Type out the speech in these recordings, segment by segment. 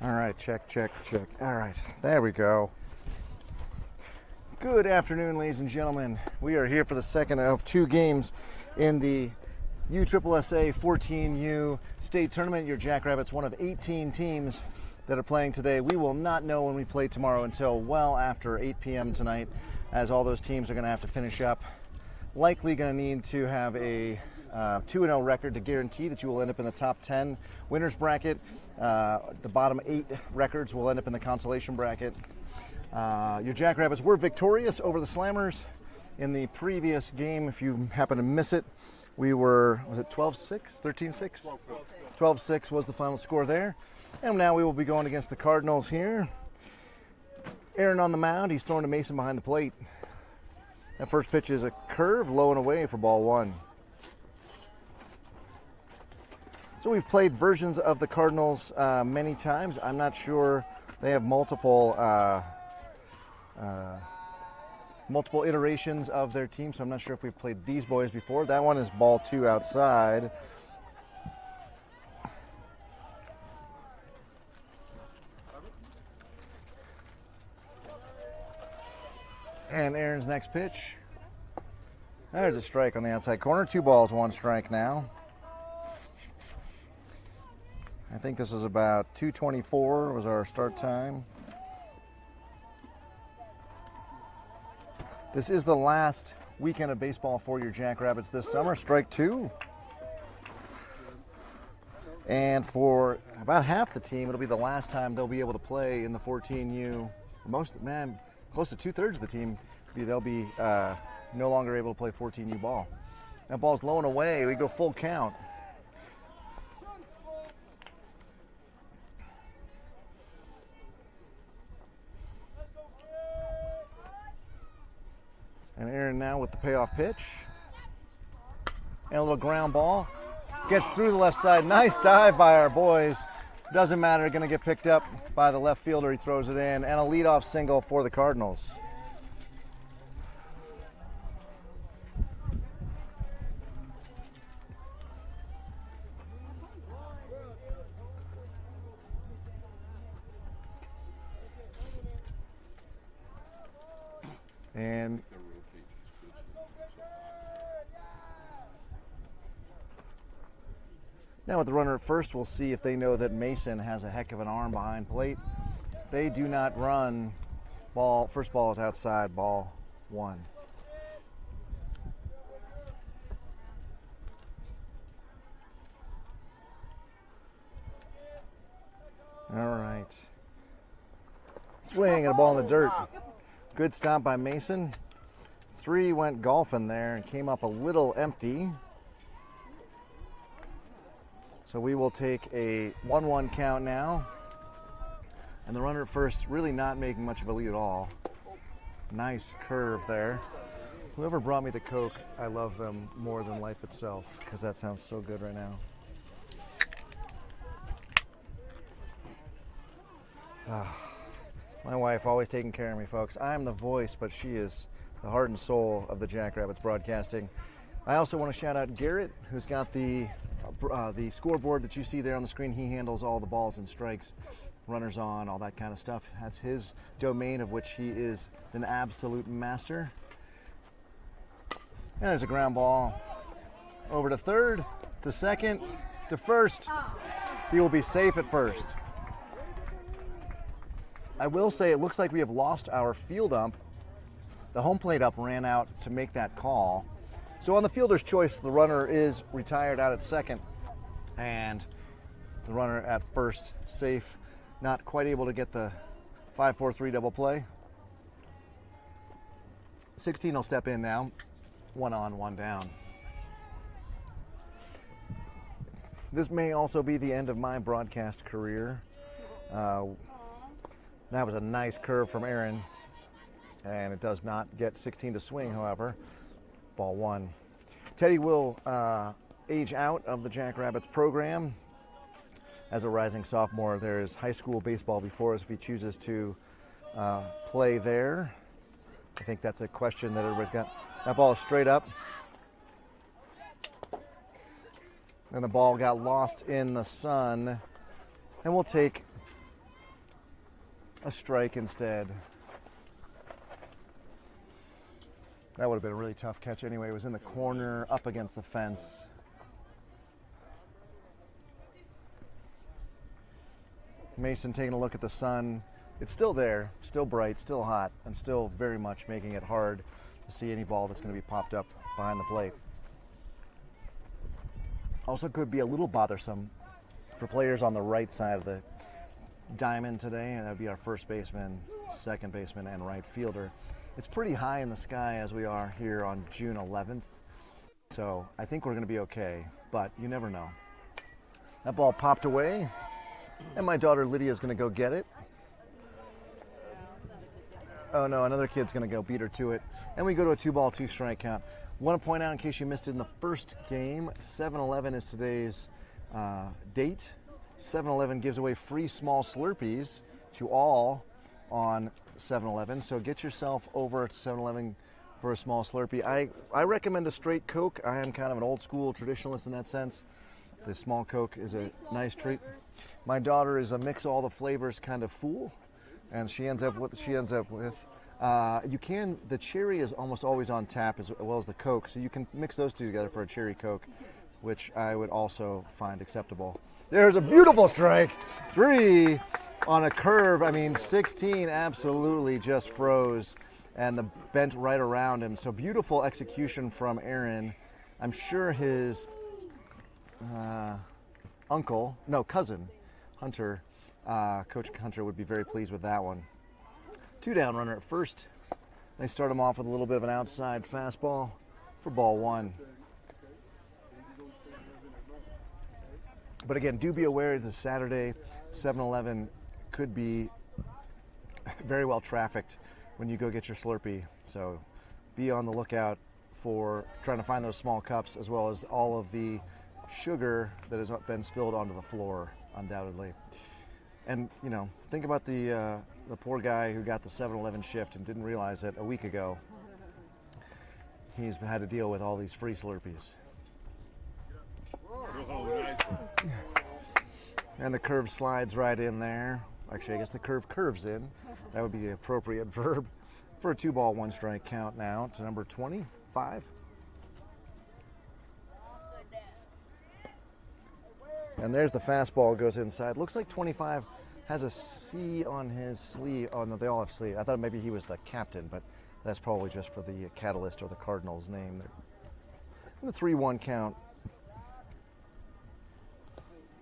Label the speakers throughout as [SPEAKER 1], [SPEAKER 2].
[SPEAKER 1] All right, check, check, check. All right, there we go. Good afternoon, ladies and gentlemen. We are here for the second of two games in the USSSA 14U state tournament. Your Jackrabbits, one of 18 teams that are playing today. We will not know when we play tomorrow until well after 8 p.m. tonight, as all those teams are going to have to finish up. Likely going to need to have a 2-0 record to guarantee that you will end up in the top 10 winners bracket. The bottom 8 records will end up in the consolation bracket. Your Jackrabbits were victorious over the Slammers in the previous game. If you happen to miss it, we were, was it 12-6, 13-6? 12-6 was the final score there. And now we will be going against the Cardinals here. Aaron on the mound. He's throwing to Mason behind the plate. That first pitch is a curve, low and away for ball one. So we've played versions of the Cardinals many times. I'm not sure they have multiple iterations of their team, so I'm not sure if we've played these boys before. That one is ball two outside. And Aaron's next pitch. There's a strike on the outside corner. 2 balls, 1 strike now. I think this is about 2:24 was our start time. This is the last weekend of baseball for your Jackrabbits this summer. Strike 2. And for about half the team, it'll be the last time they'll be able to play in the 14U. Close to 2/3 of the team, they'll be no longer able to play 14U ball. That ball's low and away. We go full count. And Aaron now with the payoff pitch. And a little ground ball. Gets through the left side. Nice dive by our boys. Doesn't matter, going to get picked up by the left fielder. He throws it in. And a leadoff single for the Cardinals. And now with the runner at first, we'll see if they know that Mason has a heck of an arm behind plate. They do not run. First ball is outside, ball 1. All right. Swing and a ball in the dirt. Good stop by Mason. 3 went golfing there and came up a little empty. So we will take a 1-1 count now. And the runner at first really not making much of a lead at all. Nice curve there. Whoever brought me the Coke, I love them more than life itself, because that sounds so good right now. My wife always taking care of me, folks. I'm the voice, but she is the heart and soul of the Jackrabbits broadcasting. I also want to shout out Garrett, who's got the scoreboard that you see there on the screen. He handles all the balls and strikes, runners on, all that kind of stuff. That's his domain, of which he is an absolute master. And there's a ground ball over to third, to second, to first. He will be safe at first. I will say it looks like we have lost our field ump. The home plate up ran out to make that call. So on the fielder's choice, the runner is retired out at second, and the runner at first safe, not quite able to get the 5-4-3 double play. 16 will step in now. 1 on, 1 down. This may also be the end of my broadcast career. That was a nice curve from Aaron, and it does not get 16 to swing, however. Ball 1. Teddy will age out of the Jackrabbits program. As a rising sophomore, there is high school baseball before us if he chooses to play there. I think that's a question that everybody's got. That ball is straight up. And the ball got lost in the sun. And we'll take a strike instead. That would have been a really tough catch anyway. It was in the corner, up against the fence. Mason taking a look at the sun. It's still there, still bright, still hot, and still very much making it hard to see any ball that's going to be popped up behind the plate. Also could be a little bothersome for players on the right side of the diamond today, and that would be our first baseman, second baseman, and right fielder. It's pretty high in the sky as we are here on June 11th, so I think we're going to be okay, but you never know. That ball popped away, and my daughter Lydia is going to go get it. Oh no, another kid's going to go beat her to it, and we go to a 2-ball, 2-strike count. Want to point out, in case you missed it in the first game, 7-Eleven is today's date. 7-Eleven gives away free small Slurpees to all on 7-Eleven, so get yourself over to 7-Eleven for a small Slurpee. I recommend a straight Coke. I am kind of an old school traditionalist in that sense. The small Coke is a nice treat. My daughter is a mix all the flavors kind of fool, and she ends up with the cherry is almost always on tap as well as the Coke, so you can mix those two together for a cherry Coke, which I would also find acceptable. There's a beautiful strike. 3 on a curve. I mean, 16 absolutely just froze and the bent right around him. So beautiful execution from Aaron. I'm sure his cousin, Hunter, Coach Hunter would be very pleased with that one. 2-down runner at first. They start him off with a little bit of an outside fastball for ball 1. But again, do be aware it's a Saturday. 7-Eleven could be very well trafficked when you go get your Slurpee. So be on the lookout for trying to find those small cups, as well as all of the sugar that has been spilled onto the floor, undoubtedly. And, you know, think about the poor guy who got the 7-Eleven shift and didn't realize that a week ago he's had to deal with all these free Slurpees. And the curve slides right in there. Actually, I guess the curve curves in. That would be the appropriate verb for a 2-ball, 1-strike count now to number 25. And there's the fastball, goes inside. Looks like 25 has a C on his sleeve. Oh, no, they all have sleeve. I thought maybe he was the captain, but that's probably just for the Catalyst or the Cardinals name. And the 3-1 count.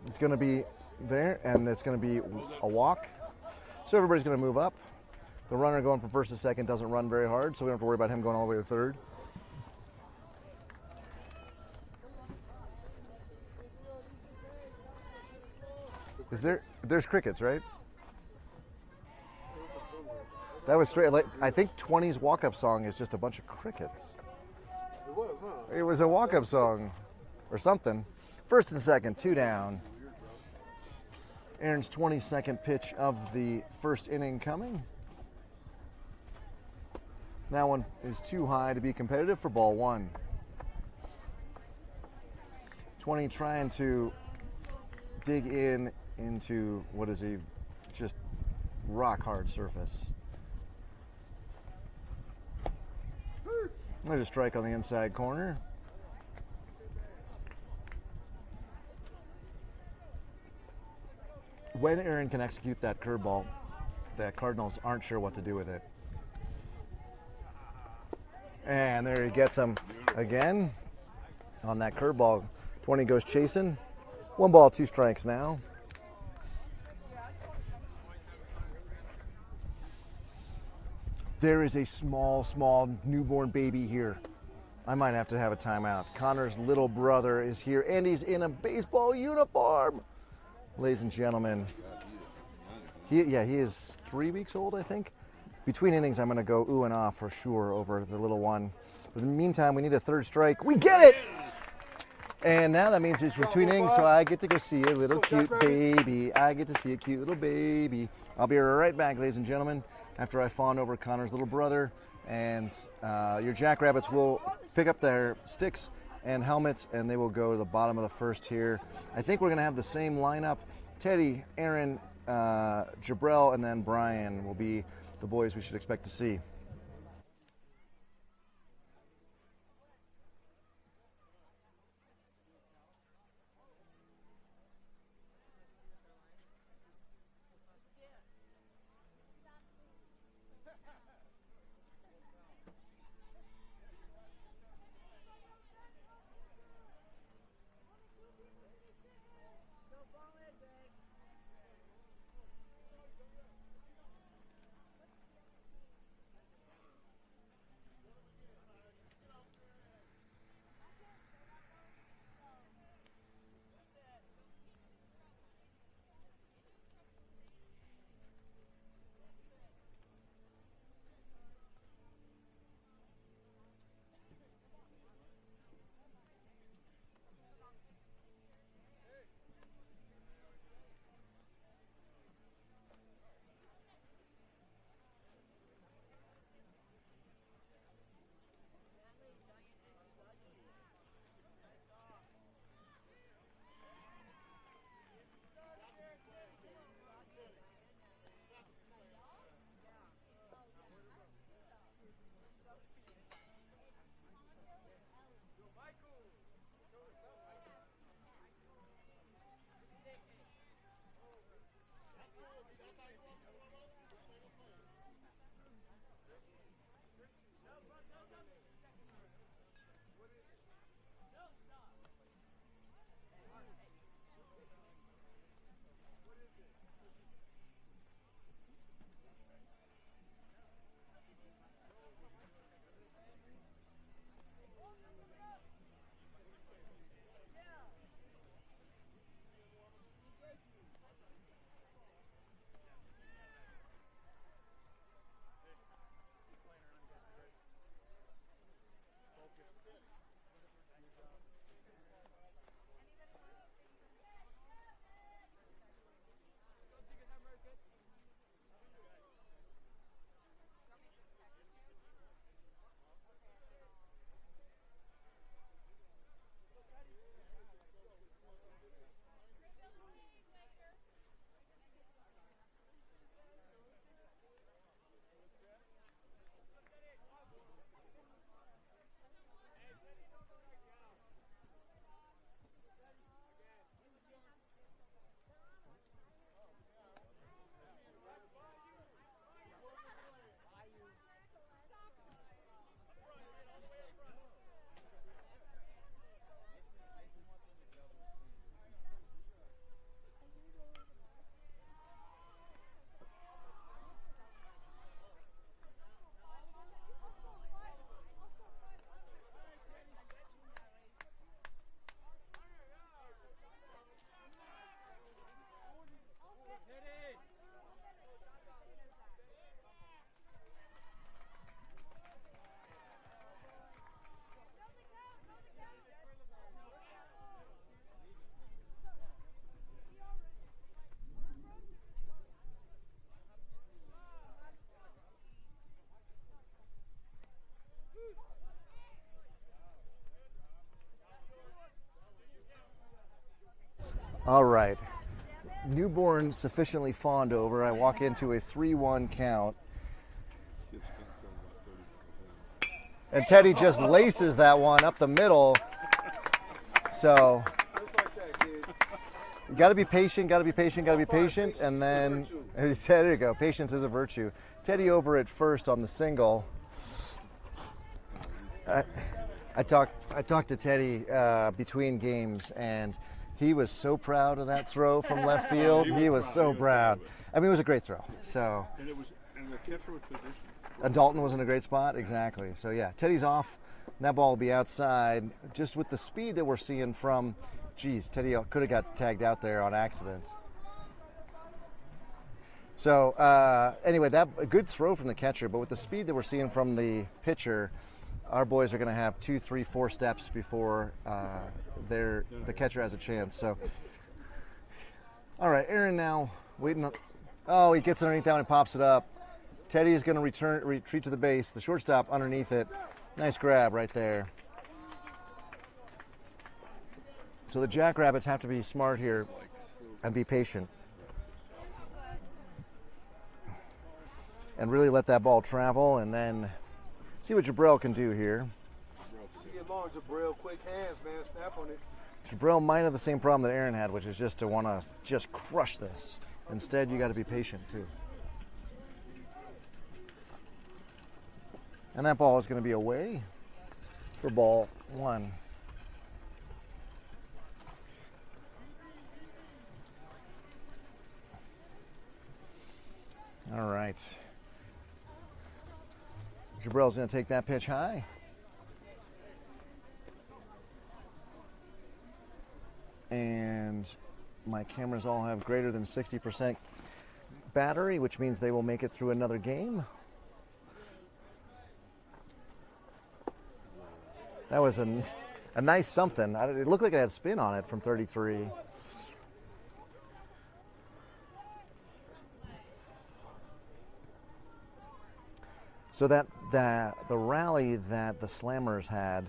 [SPEAKER 1] It's going to be there, and it's going to be a walk. So everybody's going to move up. The runner going from first to second doesn't run very hard, so we don't have to worry about him going all the way to third. There's crickets, right? That was straight. Like, I think 20's walk-up song is just a bunch of crickets.
[SPEAKER 2] It was, huh?
[SPEAKER 1] It was a walk-up song or something. First and second, 2 down. Aaron's 22nd pitch of the first inning coming. That one is too high to be competitive for ball one. 20 trying to dig into what is a just rock hard surface. There's a strike on the inside corner. When Aaron can execute that curveball, the Cardinals aren't sure what to do with it. And there he gets him again on that curveball. 20 goes chasing. 1 ball, 2 strikes now. There is a small newborn baby here. I might have to have a timeout. Connor's little brother is here, and he's in a baseball uniform. Ladies and gentlemen, he is 3 weeks old, I think. Between innings, I'm going to go ooh and ah for sure over the little one. But in the meantime, we need a 3rd strike. We get it! And now that means it's between innings, so I get to go see a little cute baby. I get to see a cute little baby. I'll be right back, ladies and gentlemen, after I fawn over Connor's little brother. And your Jackrabbits will pick up their sticks and helmets, and they will go to the bottom of the 1st here. I think we're going to have the same lineup. Teddy, Aaron, Jabrell, and then Brian will be the boys we should expect to see. All right. Newborn sufficiently fawned over. I walk into a 3-1 count. And Teddy just laces that one up the middle. So you got to be patient, got to be patient, got to be patient. And then, there you go, patience is a virtue. Teddy over at first on the single. I talked to Teddy between games, and he was so proud of that throw from left field. He was so proud. I mean, it was a great throw. So.
[SPEAKER 2] And the catcher was positioned.
[SPEAKER 1] And Dalton was in a great spot, exactly. So yeah, Teddy's off. And that ball will be outside. Just with the speed that we're seeing from, geez, Teddy could have got tagged out there on accident. So anyway, a good throw from the catcher, but with the speed that we're seeing from the pitcher, our boys are going to have 2, 3, 4 steps before the catcher has a chance. So, all right, Aaron now waiting. Oh, he gets underneath that one and pops it up. Teddy is going to retreat to the base. The shortstop underneath it. Nice grab right there. So the Jackrabbits have to be smart here and be patient. And really let that ball travel and then see what Jabril can do here.
[SPEAKER 2] See it long, Jabril. Quick hands, man. Snap on it.
[SPEAKER 1] Jabril might have the same problem that Aaron had, which is just to want to just crush this. Instead, you got to be patient too. And that ball is going to be away for ball 1. All right. Jabril's going to take that pitch high. And my cameras all have greater than 60% battery, which means they will make it through another game. That was a nice something. It looked like it had spin on it from 33. So that the rally that the Slammers had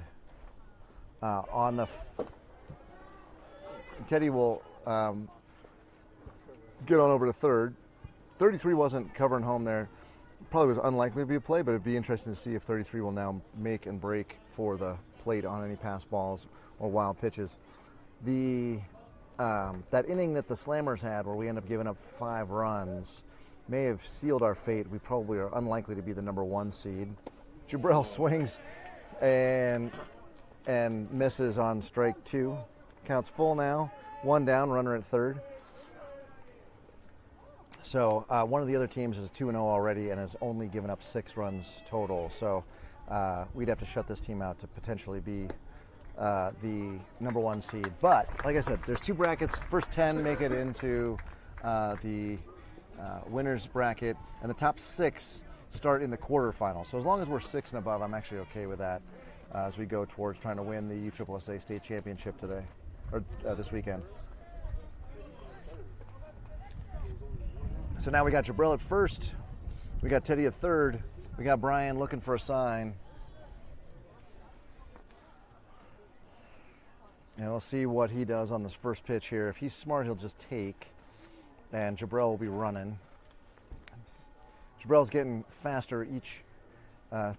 [SPEAKER 1] on the Teddy will get on over to third. 33 wasn't covering home there. Probably was unlikely to be a play, but it'd be interesting to see if 33 will now make and break for the plate on any pass balls or wild pitches. The that inning that the Slammers had, where we end up giving up 5 runs, may have sealed our fate. We probably are unlikely to be the number 1 seed. Jabril swings and misses on strike 2. Counts full now. 1 down, runner at third. So one of the other teams is 2-0 already and has only given up 6 runs total. So we'd have to shut this team out to potentially be the number 1 seed. But like I said, there's 2 brackets. First 10 make it into the winners bracket, and the top 6 start in the quarterfinals. So as long as we're 6 and above, I'm actually okay with that as we go towards trying to win the USSSA state championship today or this weekend. So now we got Jabril at first, we got Teddy at third, we got Brian looking for a sign. And we'll see what he does on this first pitch here. If he's smart, he'll just take, and Jabril will be running. Jabril's getting faster each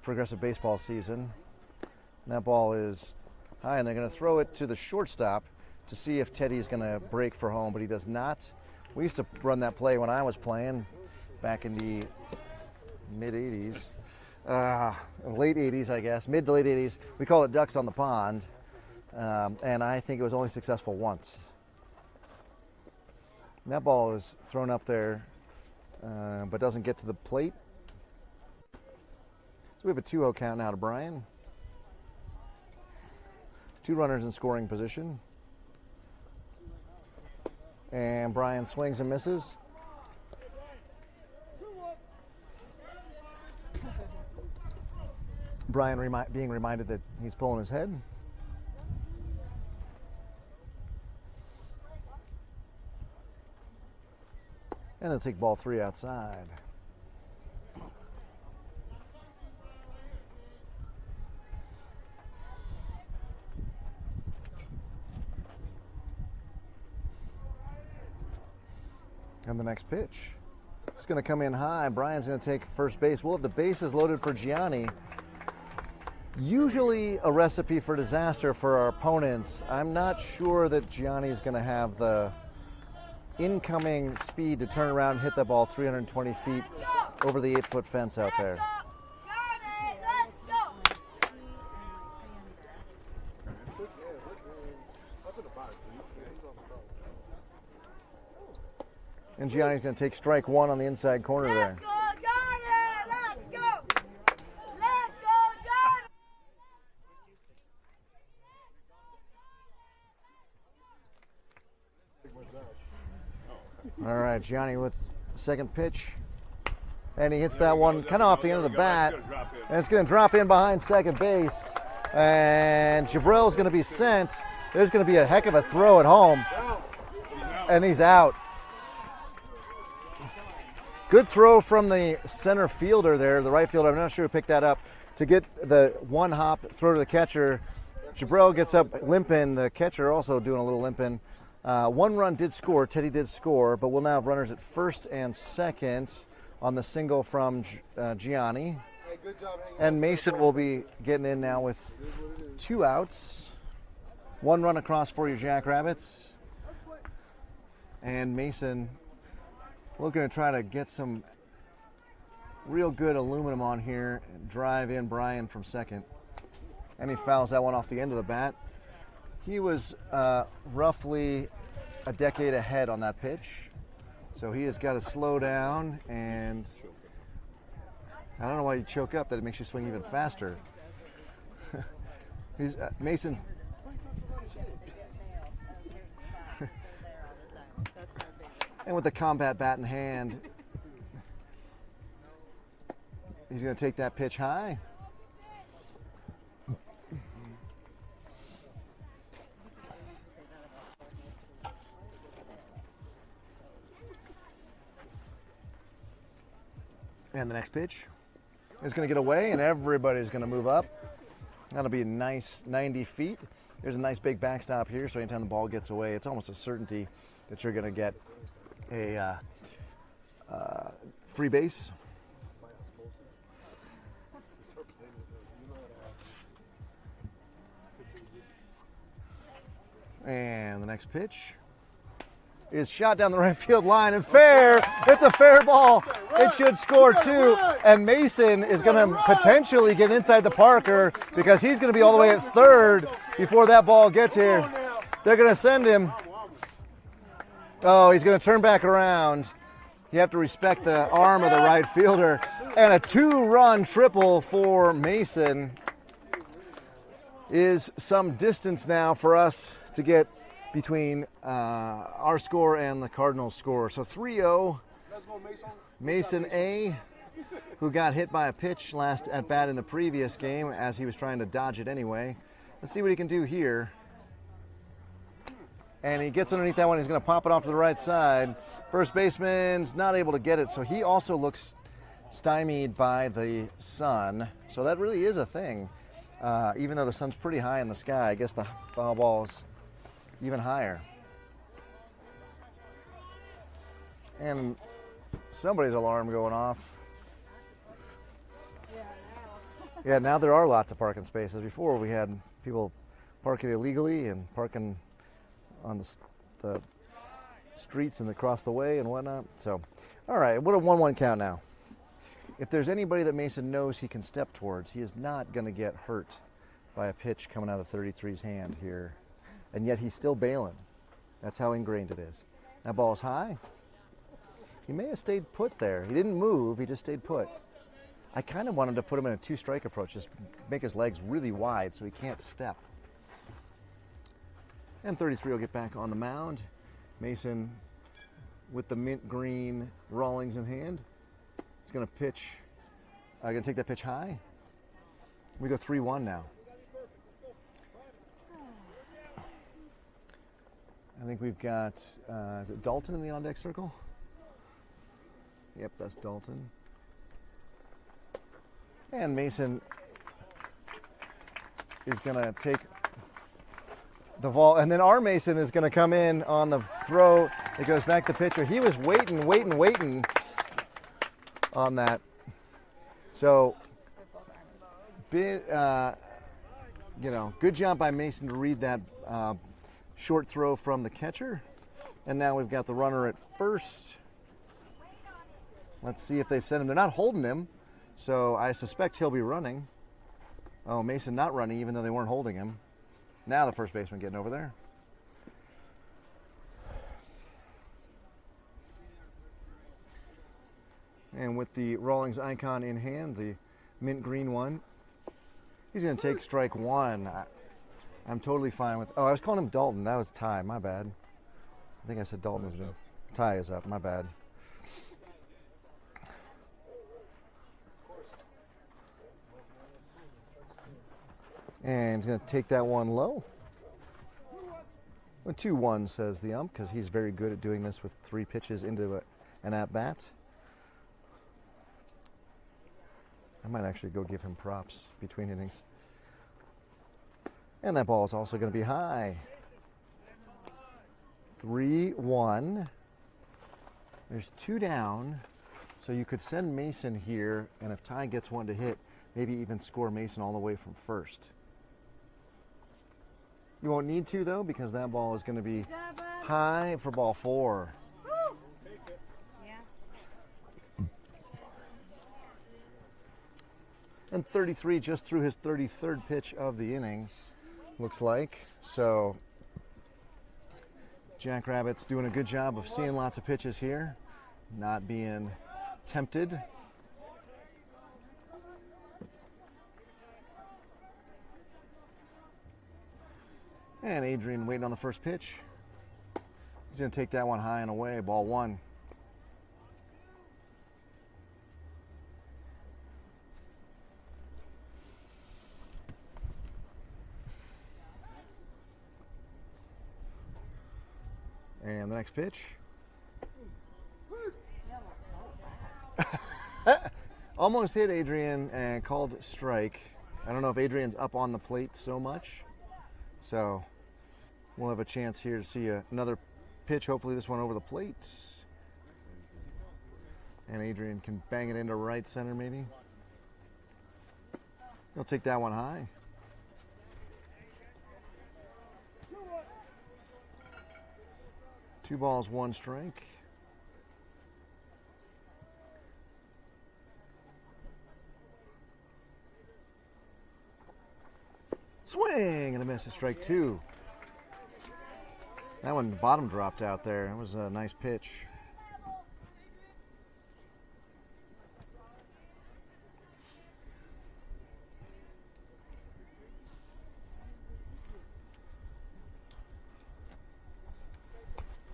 [SPEAKER 1] progressive baseball season. And that ball is high, and they're going to throw it to the shortstop to see if Teddy's going to break for home, but he does not. We used to run that play when I was playing back in the mid-'80s, late 80s, I guess, mid to late 80s. We called it Ducks on the Pond, and I think it was only successful once. And that ball is thrown up there, but doesn't get to the plate. So we have a 2-0 count now to Brian. 2 runners in scoring position. And Brian swings and misses. Brian being reminded that he's pulling his head. And they'll take ball 3 outside. And the next pitch. It's going to come in high. Brian's going to take first base. We'll have the bases loaded for Gianni. Usually a recipe for disaster for our opponents. I'm not sure that Gianni's going to have the incoming speed to turn around and hit that ball 320 feet over the 8-foot fence out there. And Gianni's going to take strike one on the inside corner there. All right, Gianni with the second pitch. And he hits that one kind of off the end of the bat. And it's going to drop in behind second base. And Jabrill's going to be sent. There's going to be a heck of a throw at home. And he's out. Good throw from the center fielder there, the right fielder. I'm not sure who picked that up. To get the one hop throw to the catcher. Jabrill gets up limping. The catcher also doing a little limping. One run did score. Teddy did score, but we'll now have runners at first and second on the single from Gianni.
[SPEAKER 2] Hey, good job.
[SPEAKER 1] And Mason will be getting in now with 2 outs. 1 run across for your Jackrabbits. And Mason looking to try to get some real good aluminum on here and drive in Brian from second. And he fouls that one off the end of the bat. He was roughly a decade ahead on that pitch. So he has got to slow down, and I don't know why you choke up, that it makes you swing even faster. He's Mason. And with the combat bat in hand, he's going to take that pitch high. And the next pitch is going to get away, and everybody's going to move up. That'll be a nice 90 feet. There's a nice big backstop here, so anytime the ball gets away, it's almost a certainty that you're going to get a free base. And the next pitch is shot down the right field line, and fair. It's a fair ball. It should score too. And Mason is going to potentially get inside the Parker because he's going to be all the way at third before that ball gets here. They're going to send him. Oh, he's going to turn back around. You have to respect the arm of the right fielder. And a 2-run triple for Mason is some distance now for us to get between our score and the Cardinals score. So 3-0, Mason A, who got hit by a pitch last at bat in the previous game as he was trying to dodge it anyway. Let's see what he can do here. And he gets underneath that one. He's going to pop it off to the right side. First baseman's not able to get it, so he also looks stymied by the sun. So that really is a thing. Even though the sun's pretty high in the sky, I guess the foul ball's even higher. And somebody's alarm going off. Yeah, now there are lots of parking spaces. Before we had people parking illegally and parking on the streets and across the way and whatnot. So, all right, what a 1-1 count now. If there's anybody that Mason knows he can step towards, he is not going to get hurt by a pitch coming out of 33's hand here. And yet he's still bailing. That's how ingrained it is. That ball's high. He may have stayed put there. He didn't move, he just stayed put. I kind of wanted to put him in a 2-strike approach, just make his legs really wide so he can't step. And 33 will get back on the mound. Mason with the mint green Rawlings in hand. He's going to pitch. Going to take that pitch high. We go 3-1 now. I think we've got, is it Dalton in the on-deck circle? Yep, that's Dalton. And Mason is going to take the ball, and then our Mason is going to come in on the throw. It goes back to pitcher. He was waiting on that. So, good job by Mason to read that short throw from the catcher. And now we've got the runner at first. Let's see if they send him. They're not holding him, so I suspect he'll be running. Oh, Mason not running, even though they weren't holding him. Now the first baseman getting over there. And with the Rawlings icon in hand, the mint green one, he's going to take strike one. I'm totally fine with. Oh, I was calling him Dalton. That was Ty. My bad. I think I said Dalton was new. Ty is up. My bad. And he's going to take that one low. Well, 2-1 says the ump, because he's very good at doing this with 3 pitches into an at-bat. I might actually go give him props between innings. And that ball is also going to be high. 3-1. There's 2 down. So you could send Mason here, and if Ty gets one to hit, maybe even score Mason all the way from first. You won't need to, though, because that ball is going to be high for ball 4. And 33 just threw his 33rd pitch of the inning, looks like. So Jackrabbits doing a good job of seeing lots of pitches here, not being tempted. And Adrian waiting on the first pitch. He's going to take that one high and away, ball 1. And the next pitch. Almost hit Adrian and called strike. I don't know if Adrian's up on the plate so much. So we'll have a chance here to see another pitch. Hopefully this one over the plate. And Adrian can bang it into right center maybe. He'll take that one high. Two balls, 1 strike. Swing and a miss, a strike 2. That one, the bottom dropped out there. That was a nice pitch.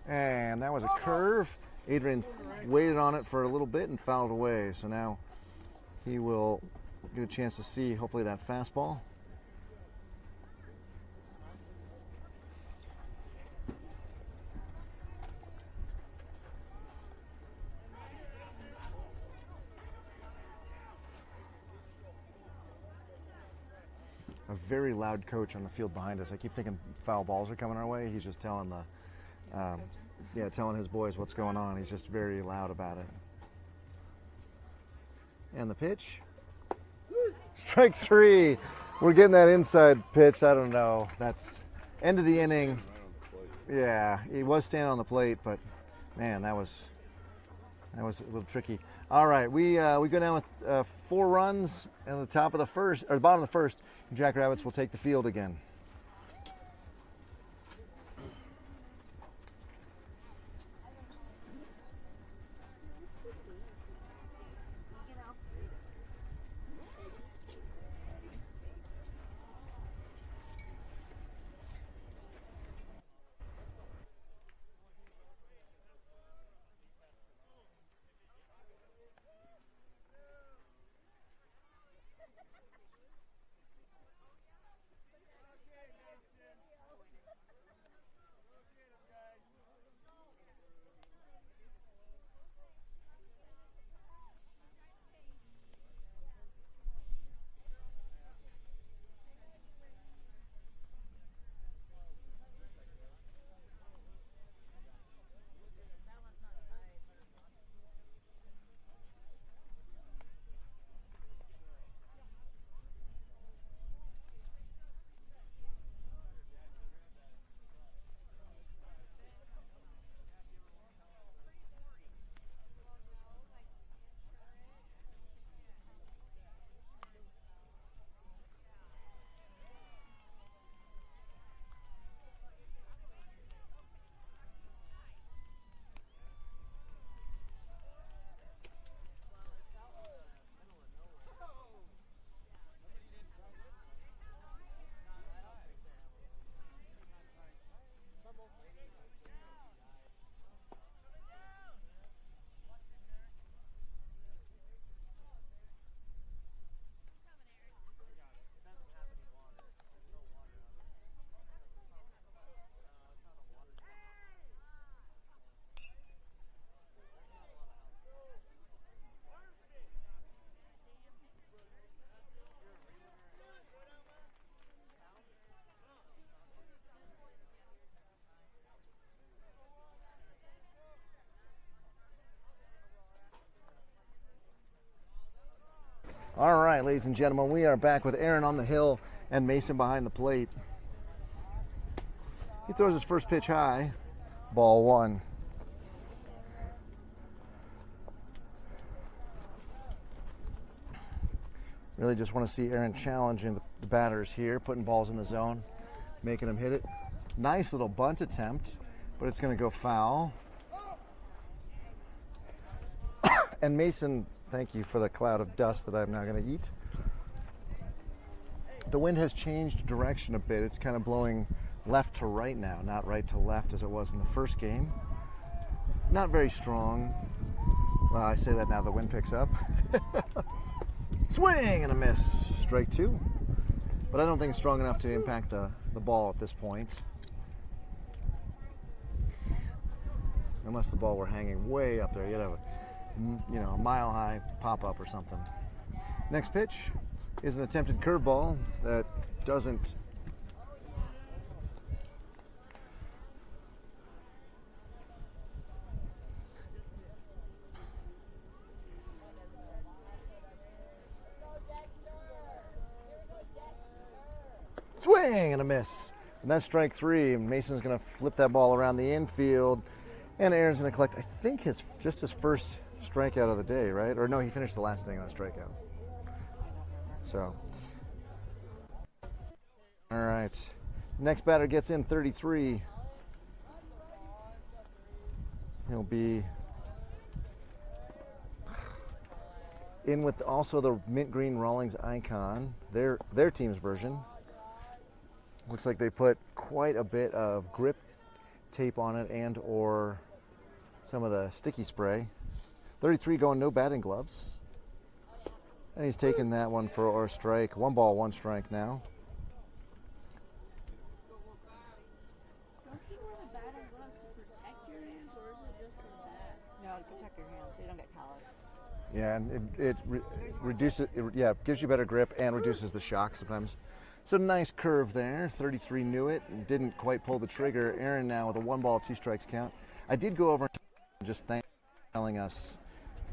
[SPEAKER 1] And that was a curve. Adrian waited on it for a little bit and fouled away. So now he will get a chance to see, hopefully, that fastball. A very loud coach on the field behind us. I keep thinking foul balls are coming our way. He's just telling telling his boys what's going on. He's just very loud about it. And the pitch. Strike 3. We're getting that inside pitch. I don't know. That's end of the inning. Yeah, he was standing on the plate, but man, that was a little tricky. All right, we go down with 4 runs at the top of the first, or the bottom of the first. Jackrabbits will take the field again. All right, ladies and gentlemen, we are back with Aaron on the hill and Mason behind the plate. He throws his first pitch high, ball one. Really just want to see Aaron challenging the batters here, putting balls in the zone, making them hit it. Nice little bunt attempt, but it's going to go foul. And Mason, thank you for the cloud of dust that I'm now going to eat. The wind has changed direction a bit. It's kind of blowing left to right now, not right to left as it was in the first game. Not very strong. Well, I say that now the wind picks up. Swing and a miss. Strike two. But I don't think it's strong enough to impact the ball at this point. Unless the ball were hanging way up there. You'd have a mile high pop up or something. Next pitch is an attempted curveball that doesn't swing and a miss. And that's strike three. Mason's going to flip that ball around the infield, and Aaron's going to collect, I think, his first strikeout of the day, right? Or no, he finished the last inning on a strikeout. So, all right. Next batter gets in 33. He'll be in with also the mint green Rawlings icon, their team's version. Looks like they put quite a bit of grip tape on it and or some of the sticky spray. 33 going no batting gloves. And he's taking that one for a strike. 1 ball, 1 strike now.
[SPEAKER 3] Don't you wear the batting gloves to protect your hands, or is it just for that? No, to protect your hands so you don't get callous.
[SPEAKER 1] Yeah, and it reduces, gives you better grip and reduces the shock sometimes. So nice curve there. 33 knew it and didn't quite pull the trigger. Aaron now with a 1 ball, 2 strikes count. I did go over and just telling us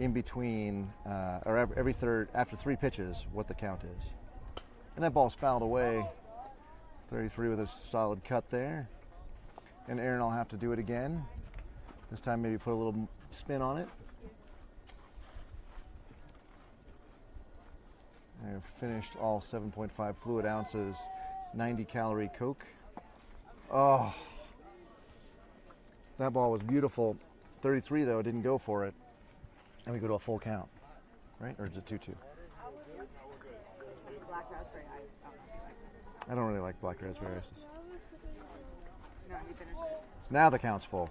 [SPEAKER 1] in between or every third after 3 pitches what the count is. And that ball's fouled away. 33 with a solid cut there. And Aaron will have to do it again. This time maybe put a little spin on it. I've finished all 7.5 fluid ounces, 90 calorie Coke. Oh, that ball was beautiful. 33 though, didn't go for it. And we go to a full count, right? Or is it 2-2?
[SPEAKER 3] Black raspberry ice. Oh, no, you like this.
[SPEAKER 1] I don't really like black raspberry ices.
[SPEAKER 3] No, you finished it.
[SPEAKER 1] Now the count's full.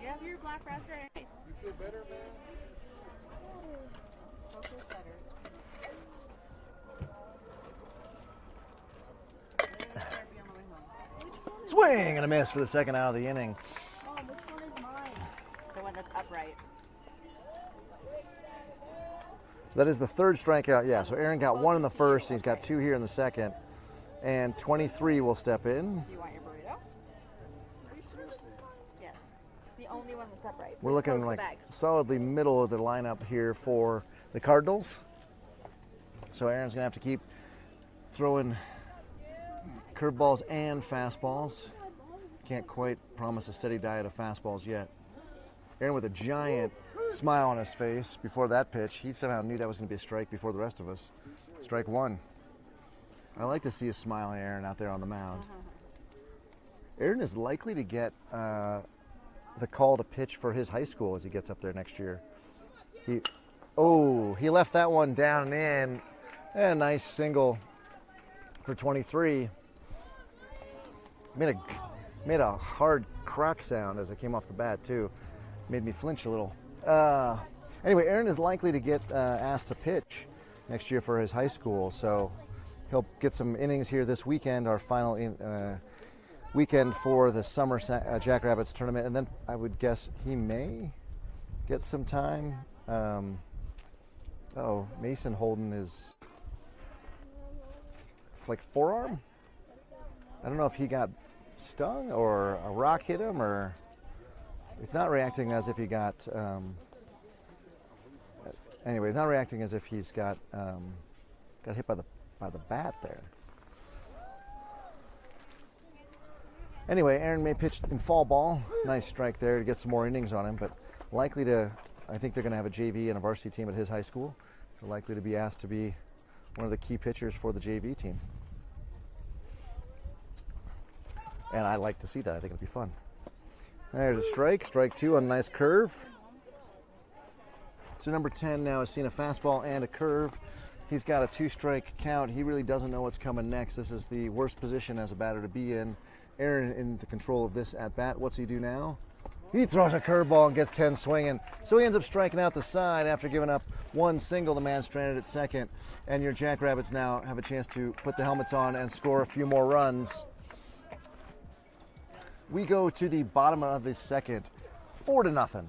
[SPEAKER 3] You have your black raspberry ice.
[SPEAKER 2] You feel better, man?
[SPEAKER 3] Coke is better.
[SPEAKER 1] Swing and a miss for the second out of the inning.
[SPEAKER 3] Mom, which one is mine? The one that's upright.
[SPEAKER 1] So that is the 3rd strikeout. Yeah, so Aaron got 1 in the first. He's got 2 here in the second. And 23 will step in.
[SPEAKER 3] Do you want your burrito? Yes. It's the only one that's upright.
[SPEAKER 1] We're
[SPEAKER 3] Please
[SPEAKER 1] looking
[SPEAKER 3] close the
[SPEAKER 1] like
[SPEAKER 3] bag.
[SPEAKER 1] solidly middle of the lineup here for the Cardinals. So Aaron's going to have to keep throwing curveballs and fastballs. Can't quite promise a steady diet of fastballs yet. Aaron with a giant smile on his face before that pitch. He somehow knew that was going to be a strike before the rest of us. Strike 1. I like to see a smiling Aaron out there on the mound. Aaron is likely to get the call to pitch for his high school as he gets up there next year. He left that one down and in. And a nice single for 23. Made a hard crack sound as it came off the bat too. Made me flinch a little. Anyway, Aaron is likely to get asked to pitch next year for his high school, so he'll get some innings here this weekend, our final weekend for the summer Jackrabbits tournament, and then I would guess he may get some time. Mason holding his like forearm. I don't know if he got stung or a rock hit him, or it's not reacting as if he got. Anyway, it's not reacting as if he's got Got hit by the bat there. Anyway, Aaron May pitched in fall ball. Nice strike there to get some more innings on him, but likely to, I think they're going to have a JV and a varsity team at his high school. They're likely to be asked to be one of the key pitchers for the JV team. And I like to see that. I think it'll be fun. There's a strike. Strike 2 on a nice curve. So number 10 now has seen a fastball and a curve. He's got a 2-strike count. He really doesn't know what's coming next. This is the worst position as a batter to be in. Aaron into control of this at bat. What's he do now? He throws a curveball and gets 10 swinging. So he ends up striking out the side after giving up one single. The man stranded at second. And your Jackrabbits now have a chance to put the helmets on and score a few more runs. We go to the bottom of the second, 4-0.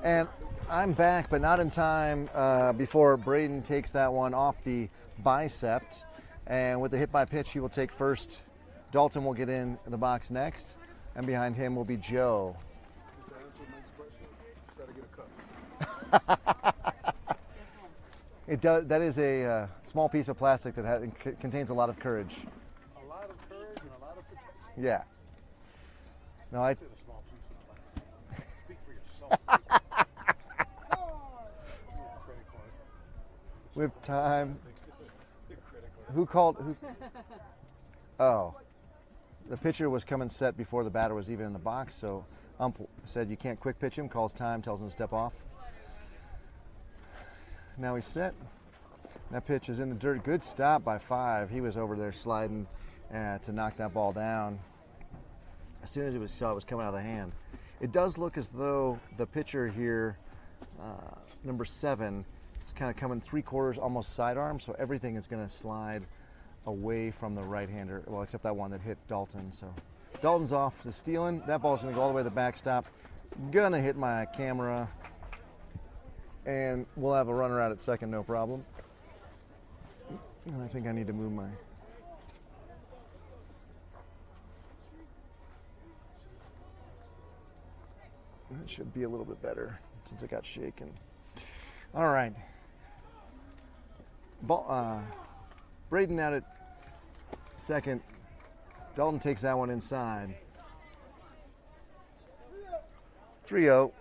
[SPEAKER 1] And I'm back, but not in time before Braden takes that one off the bicep. And with the hit by pitch, he will take first. Dalton will get in the box next. And behind him will be Joe. It does. That is a small piece of plastic that contains a lot of courage.
[SPEAKER 2] A lot of courage and a lot of protection.
[SPEAKER 1] Yeah. No, I
[SPEAKER 2] said a small piece of plastic. Speak for yourself.
[SPEAKER 1] We have time. Who called? Who? Oh, the pitcher was coming set before the batter was even in the box, so ump said you can't quick pitch him. Calls time, tells him to step off. Now he's set. That pitch is in the dirt. Good stop by 5. He was over there sliding to knock that ball down. As soon as he saw it was coming out of the hand. It does look as though the pitcher here, number 7, is kind of coming 3/4, almost sidearm, so everything is going to slide away from the right-hander, well, except that one that hit Dalton. So Dalton's off to stealing. That ball's going to go all the way to the backstop. Gonna hit my camera, and we'll have a runner out at second, no problem. And I think I need to move my... That should be a little bit better since it got shaken. All right. Braden out at second. Dalton takes that one inside. 3-0.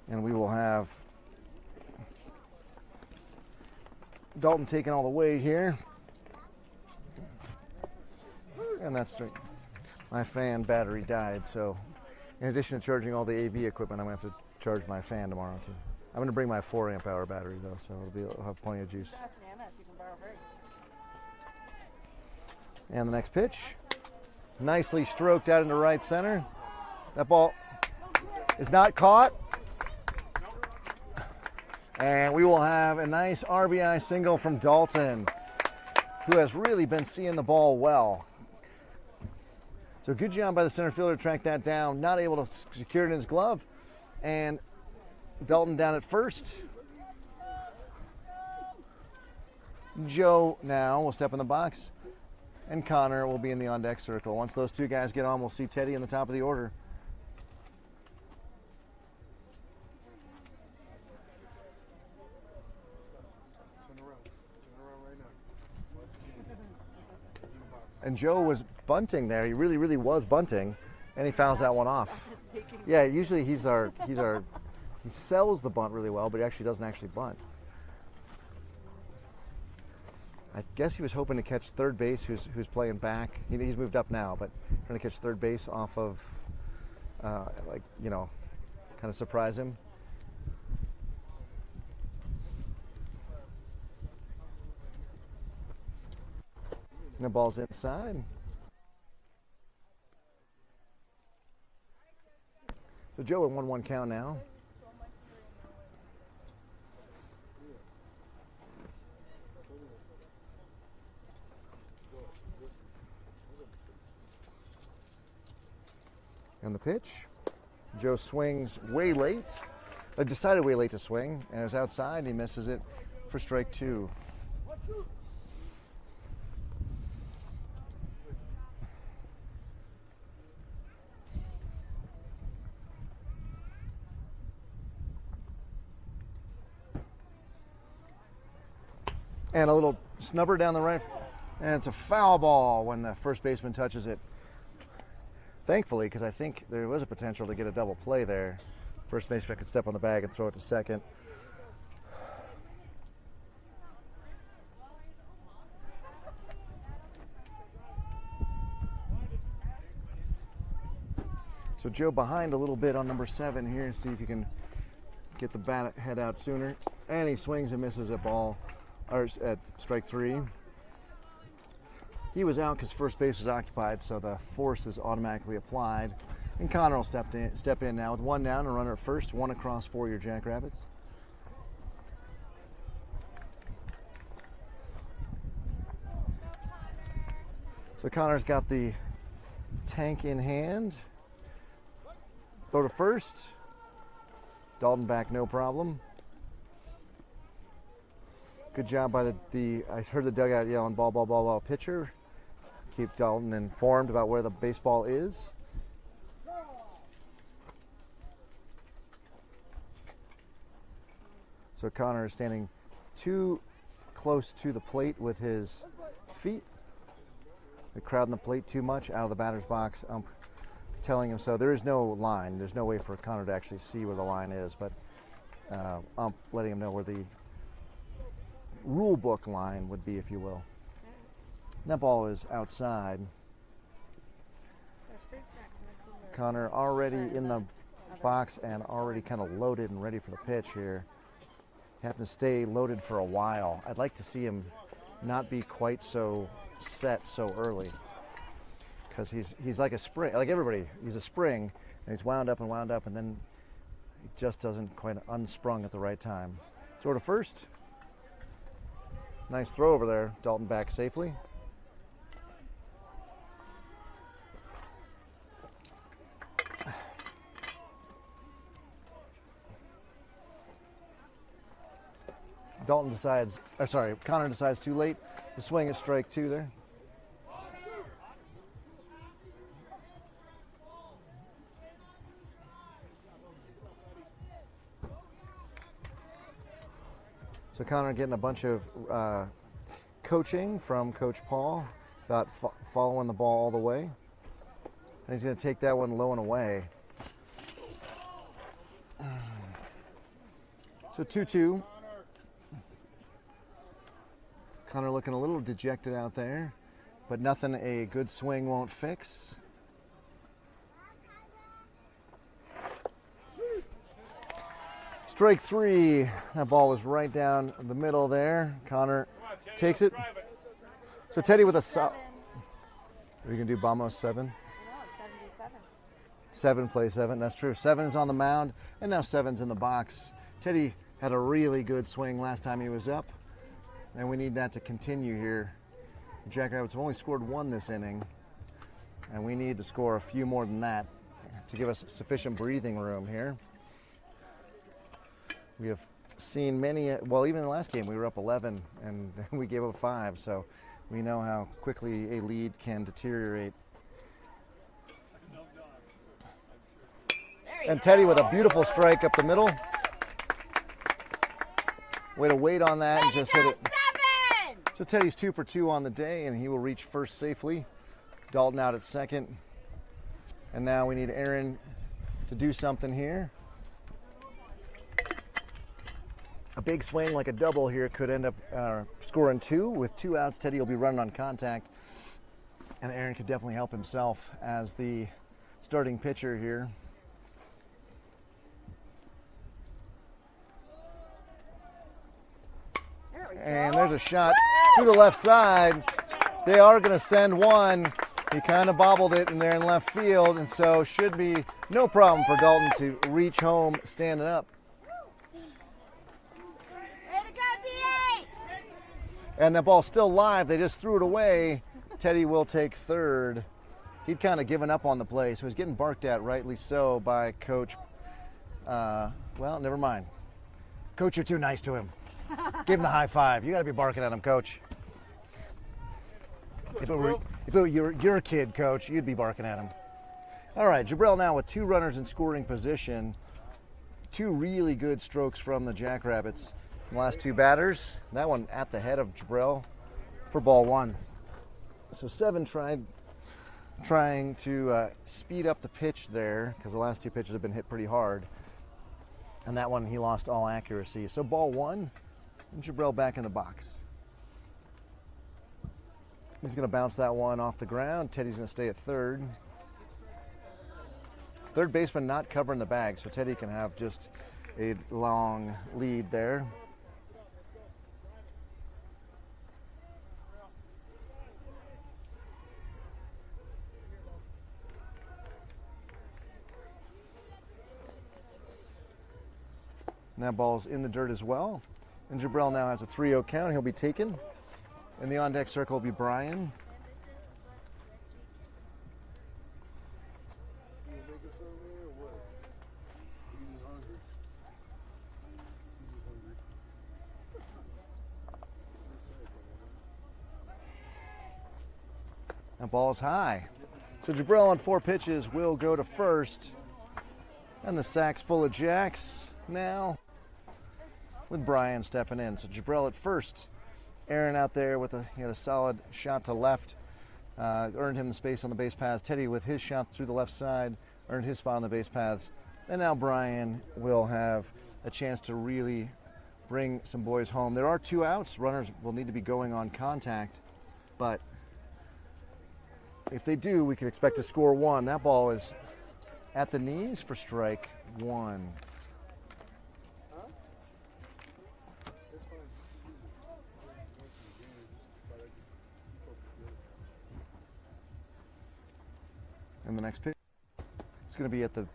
[SPEAKER 1] And we will have Dalton taking all the way here. And that's straight. My fan battery died, so in addition to charging all the AV equipment, I'm going to have to charge my fan tomorrow too. I'm going to bring my 4 amp hour battery though, so it'll have plenty of juice.
[SPEAKER 3] Ask Nana if you can borrow hers.
[SPEAKER 1] And the next pitch, nicely stroked out into right center. That ball is not caught. And we will have a nice RBI single from Dalton, who has really been seeing the ball well. So good job by the center fielder to track that down. Not able to secure it in his glove. And Dalton down at first. Joe now will step in the box. And Connor will be in the on-deck circle. Once those two guys get on, we'll see Teddy in the top of the order. And Joe was bunting there. He really, really was bunting, and he fouls that one off. Yeah, usually he sells the bunt really well, but he actually doesn't actually bunt. I guess he was hoping to catch third base, who's playing back. He's moved up now, but trying to catch third base off of, kind of surprise him. And the ball's inside. So Joe in 1-1 count now. And the pitch. Joe swings way late. Decided way late to swing, and it was outside, and he misses it for strike 2. And a little snubber down the right, and it's a foul ball when the first baseman touches it. Thankfully, because I think there was a potential to get a double play there. First baseman could step on the bag and throw it to second. So Joe behind a little bit on number 7 here. See if he can get the bat head out sooner. And he swings and misses a ball. Or at strike 3. He was out because first base was occupied, so the force is automatically applied. And Connor will step in now with 1 down, a runner at first, 1 across for your Jackrabbits. So Connor's got the tank in hand. Throw to first. Dalton back, no problem. Good job by I heard the dugout yelling ball, ball, ball, ball, pitcher. Keep Dalton informed about where the baseball is. So Connor is standing too close to the plate with his feet. They're crowding the plate too much out of the batter's box. I'm telling him so. There is no line. There's no way for Connor to actually see where the line is, but I'm letting him know where the rule book line would be, if you will. That ball is outside. Connor already in the box and already kind of loaded and ready for the pitch here. Have to stay loaded for a while. I'd like to see him not be quite so set so early, because he's like a spring, like everybody. He's a spring, and he's wound up, and then he just doesn't quite unsprung at the right time. So to first. Nice throw over there. Dalton back safely. Connor decides too late to swing at strike 2 there. So Connor getting a bunch of coaching from Coach Paul about following the ball all the way. And he's going to take that one low and away. So 2-2. Connor looking a little dejected out there, but nothing a good swing won't fix. Strike 3. That ball was right down the middle there. Connor takes it. So Teddy with a are you going to do Bamos 7?
[SPEAKER 3] No, it's 77.
[SPEAKER 1] 7 plays 7. That's true. 7 is on the mound, and now 7's in the box. Teddy had a really good swing last time he was up, and we need that to continue here. Jackrabbits have only scored 1 this inning, and we need to score a few more than that to give us sufficient breathing room here. We have seen many, well, even in the last game, we were up 11 and we gave up 5, so we know how quickly a lead can deteriorate. And Teddy with a beautiful strike up the middle. Way to wait on that and just hit it. So Teddy's 2 for 2 on the day, and he will reach first safely. Dalton out at second. And now we need Aaron to do something here. A big swing like a double here could end up scoring 2. With 2 outs, Teddy will be running on contact. And Aaron could definitely help himself as the starting pitcher here. And there's a shot through the left side. They are going to send one. He kind of bobbled it in there in left field, and so should be no problem for Dalton to reach home standing up. And that ball's still live. They just threw it away. Teddy will take third. He'd kind of given up on the play, so he's getting barked at, rightly so, by Coach. Well, never mind. Coach, you're too nice to him. Give him the high five. You got to be barking at him, Coach. If it were your kid, Coach, you'd be barking at him. All right, Jabril now with 2 runners in scoring position. 2 really good strokes from the Jackrabbits. The last 2 batters. That one at the head of Jabril for ball 1. So 7 trying to speed up the pitch there because the last 2 pitches have been hit pretty hard. And that one he lost all accuracy. So ball 1. And Jabril back in the box. He's going to bounce that one off the ground. Teddy's going to stay at third. Third baseman not covering the bag, so Teddy can have just a long lead there. And that ball's in the dirt as well. And Jabril now has a 3-0 count. He'll be taken. In the on-deck circle will be Brian. That ball is high. So Jabril on 4 pitches will go to first. And the sack's full of jacks now, with Brian stepping in. So Jabril at first. Aaron out there with he had a solid shot to left, earned him the space on the base paths. Teddy with his shot through the left side, earned his spot on the base paths. And now Brian will have a chance to really bring some boys home. There are 2 outs. Runners will need to be going on contact, but if they do, we can expect to score 1. That ball is at the knees for strike 1. And the next pitch, it's going to be at the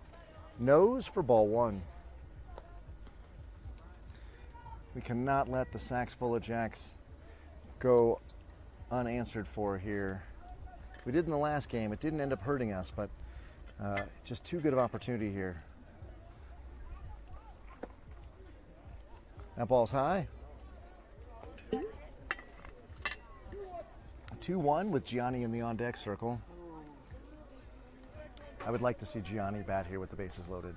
[SPEAKER 1] nose for ball 1. We cannot let the sacks full of jacks go unanswered for here. We did in the last game. It didn't end up hurting us, but just too good of opportunity here. That ball's high. 2-1 with Gianni in the on-deck circle. I would like to see Gianni bat here with the bases loaded.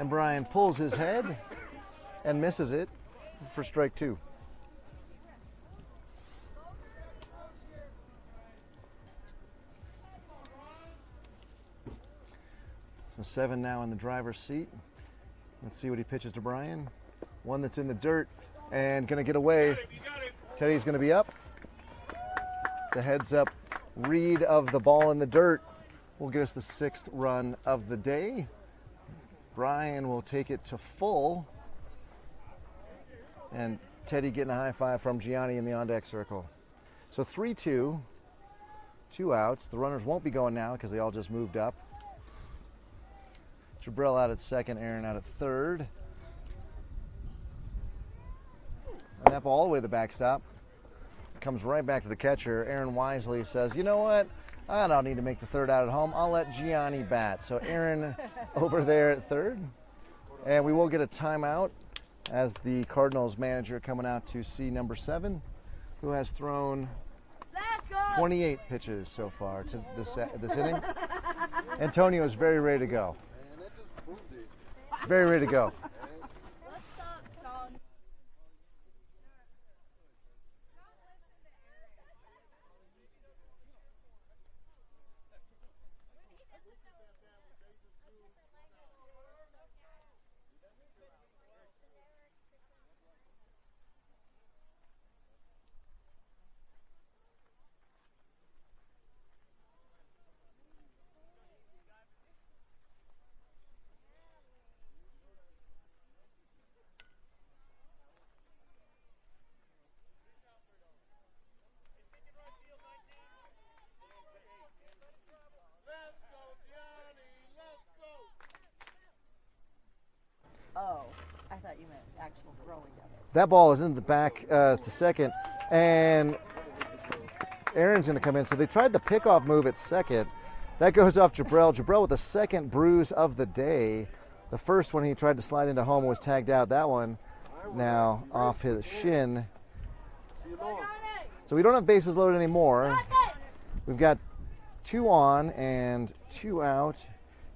[SPEAKER 1] And Brian pulls his head and misses it for strike 2. So 7 now in the driver's seat. Let's see what he pitches to Brian. One that's in the dirt and going to get away. Teddy's going to be up. The heads up read of the ball in the dirt will get us the 6th run of the day. Brian will take it to full. And Teddy getting a high five from Gianni in the on-deck circle. So 3-2, 2 outs. The runners won't be going now because they all just moved up. Jabril out at second, Aaron out at third. And that ball all the way to the backstop comes right back to the catcher. Aaron wisely says, you know what? I don't need to make the third out at home. I'll let Gianni bat. So Aaron over there at third. And we will get a timeout as the Cardinals manager coming out to see number 7, who has thrown 28 pitches so far to this inning. Antonio is very ready to go. Very ready to go.
[SPEAKER 3] Oh, I thought you meant actual throwing of it.
[SPEAKER 1] That ball is in the back to second, and Aaron's going to come in. So they tried the pickoff move at second. That goes off Jabril. Jabril with the second bruise of the day. The first one he tried to slide into home was tagged out. That one now off his shin. So we don't have bases loaded anymore. We've got 2 on and 2 out.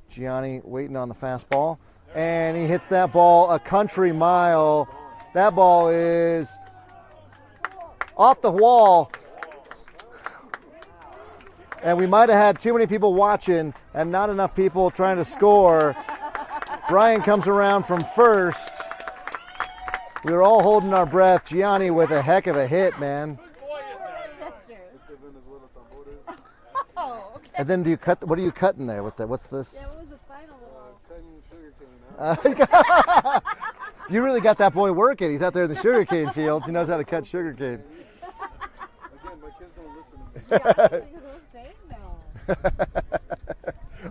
[SPEAKER 1] Gianni waiting on the fastball. And he hits that ball a country mile. That ball is off the wall. And we might have had too many people watching and not enough people trying to score. Brian comes around from first. We were all holding our breath. Gianni with a heck of a hit, man.
[SPEAKER 3] Oh, okay.
[SPEAKER 1] And then what are you cutting there with that? What's this?
[SPEAKER 3] Yeah, what was the final little?
[SPEAKER 2] Cutting sugarcane.
[SPEAKER 1] You really got that boy working. He's out there in the sugarcane fields. He knows how to cut sugarcane.
[SPEAKER 2] Again, my kids don't listen to me.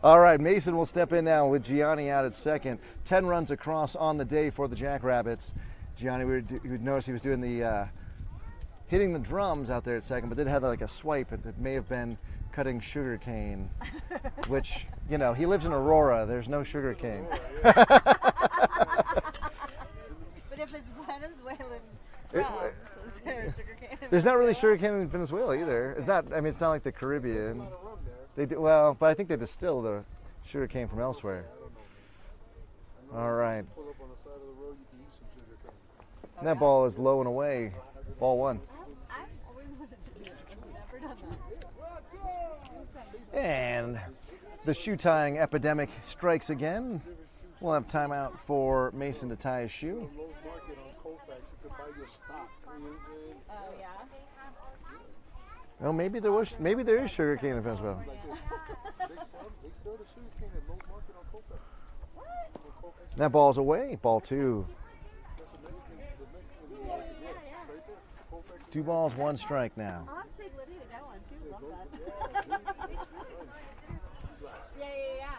[SPEAKER 1] All right, Mason will step in now with Gianni out at second. 10 runs across on the day for the Jackrabbits. Gianni, we would notice he was doing the hitting the drums out there at second, but did have like a swipe. It may have been cutting sugarcane, which, you know, he lives in Aurora. There's no sugarcane.
[SPEAKER 3] But if it's Venezuelan drums, is there sugarcane?
[SPEAKER 1] There's not really sugarcane in Venezuela either. It's not. I mean, it's not like the Caribbean. They do well, but I think they distill the sugarcane from elsewhere. All right.
[SPEAKER 2] Pull up on the side of the road, you can eat some sugarcane.
[SPEAKER 1] And that ball is low and away. Ball 1.
[SPEAKER 3] I've always wanted to do it. I've never done that.
[SPEAKER 1] And the shoe tying epidemic strikes again. We'll have timeout for Mason to tie his shoe.
[SPEAKER 2] Lowe's Market on Colfax, you can buy your stock. You know what I'm saying?
[SPEAKER 3] Oh, yeah?
[SPEAKER 1] Well, maybe there is sugarcane in Venezuela.
[SPEAKER 2] They sell the sugarcane at Lowe's Market on Colfax.
[SPEAKER 3] What?
[SPEAKER 2] On Colfax.
[SPEAKER 1] That ball's away. Ball 2.
[SPEAKER 2] That's the Mexican market. Yeah, right there. Colfax.
[SPEAKER 1] 2 balls, 1 strike now.
[SPEAKER 3] I'll have to take Lydia to that one, too. Love that. Yeah.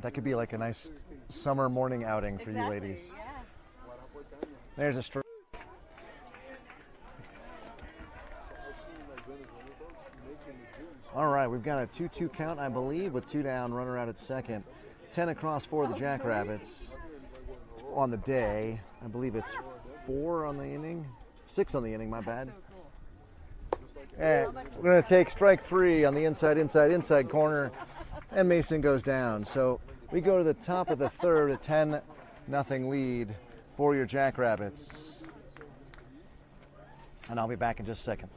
[SPEAKER 1] That could be like a nice summer morning outing for you ladies.
[SPEAKER 3] Yeah.
[SPEAKER 1] There's a strike. All right, we've got a 2-2 count, I believe, with 2 down, runner out at second. 10 across for the Jackrabbits on the day. I believe it's 4 on the inning. 6 on the inning, my bad. And we're going to take strike 3 on the inside corner, and Mason goes down. So We go to the top of the third, a 10-0 lead for your Jackrabbits. And I'll be back in just a second.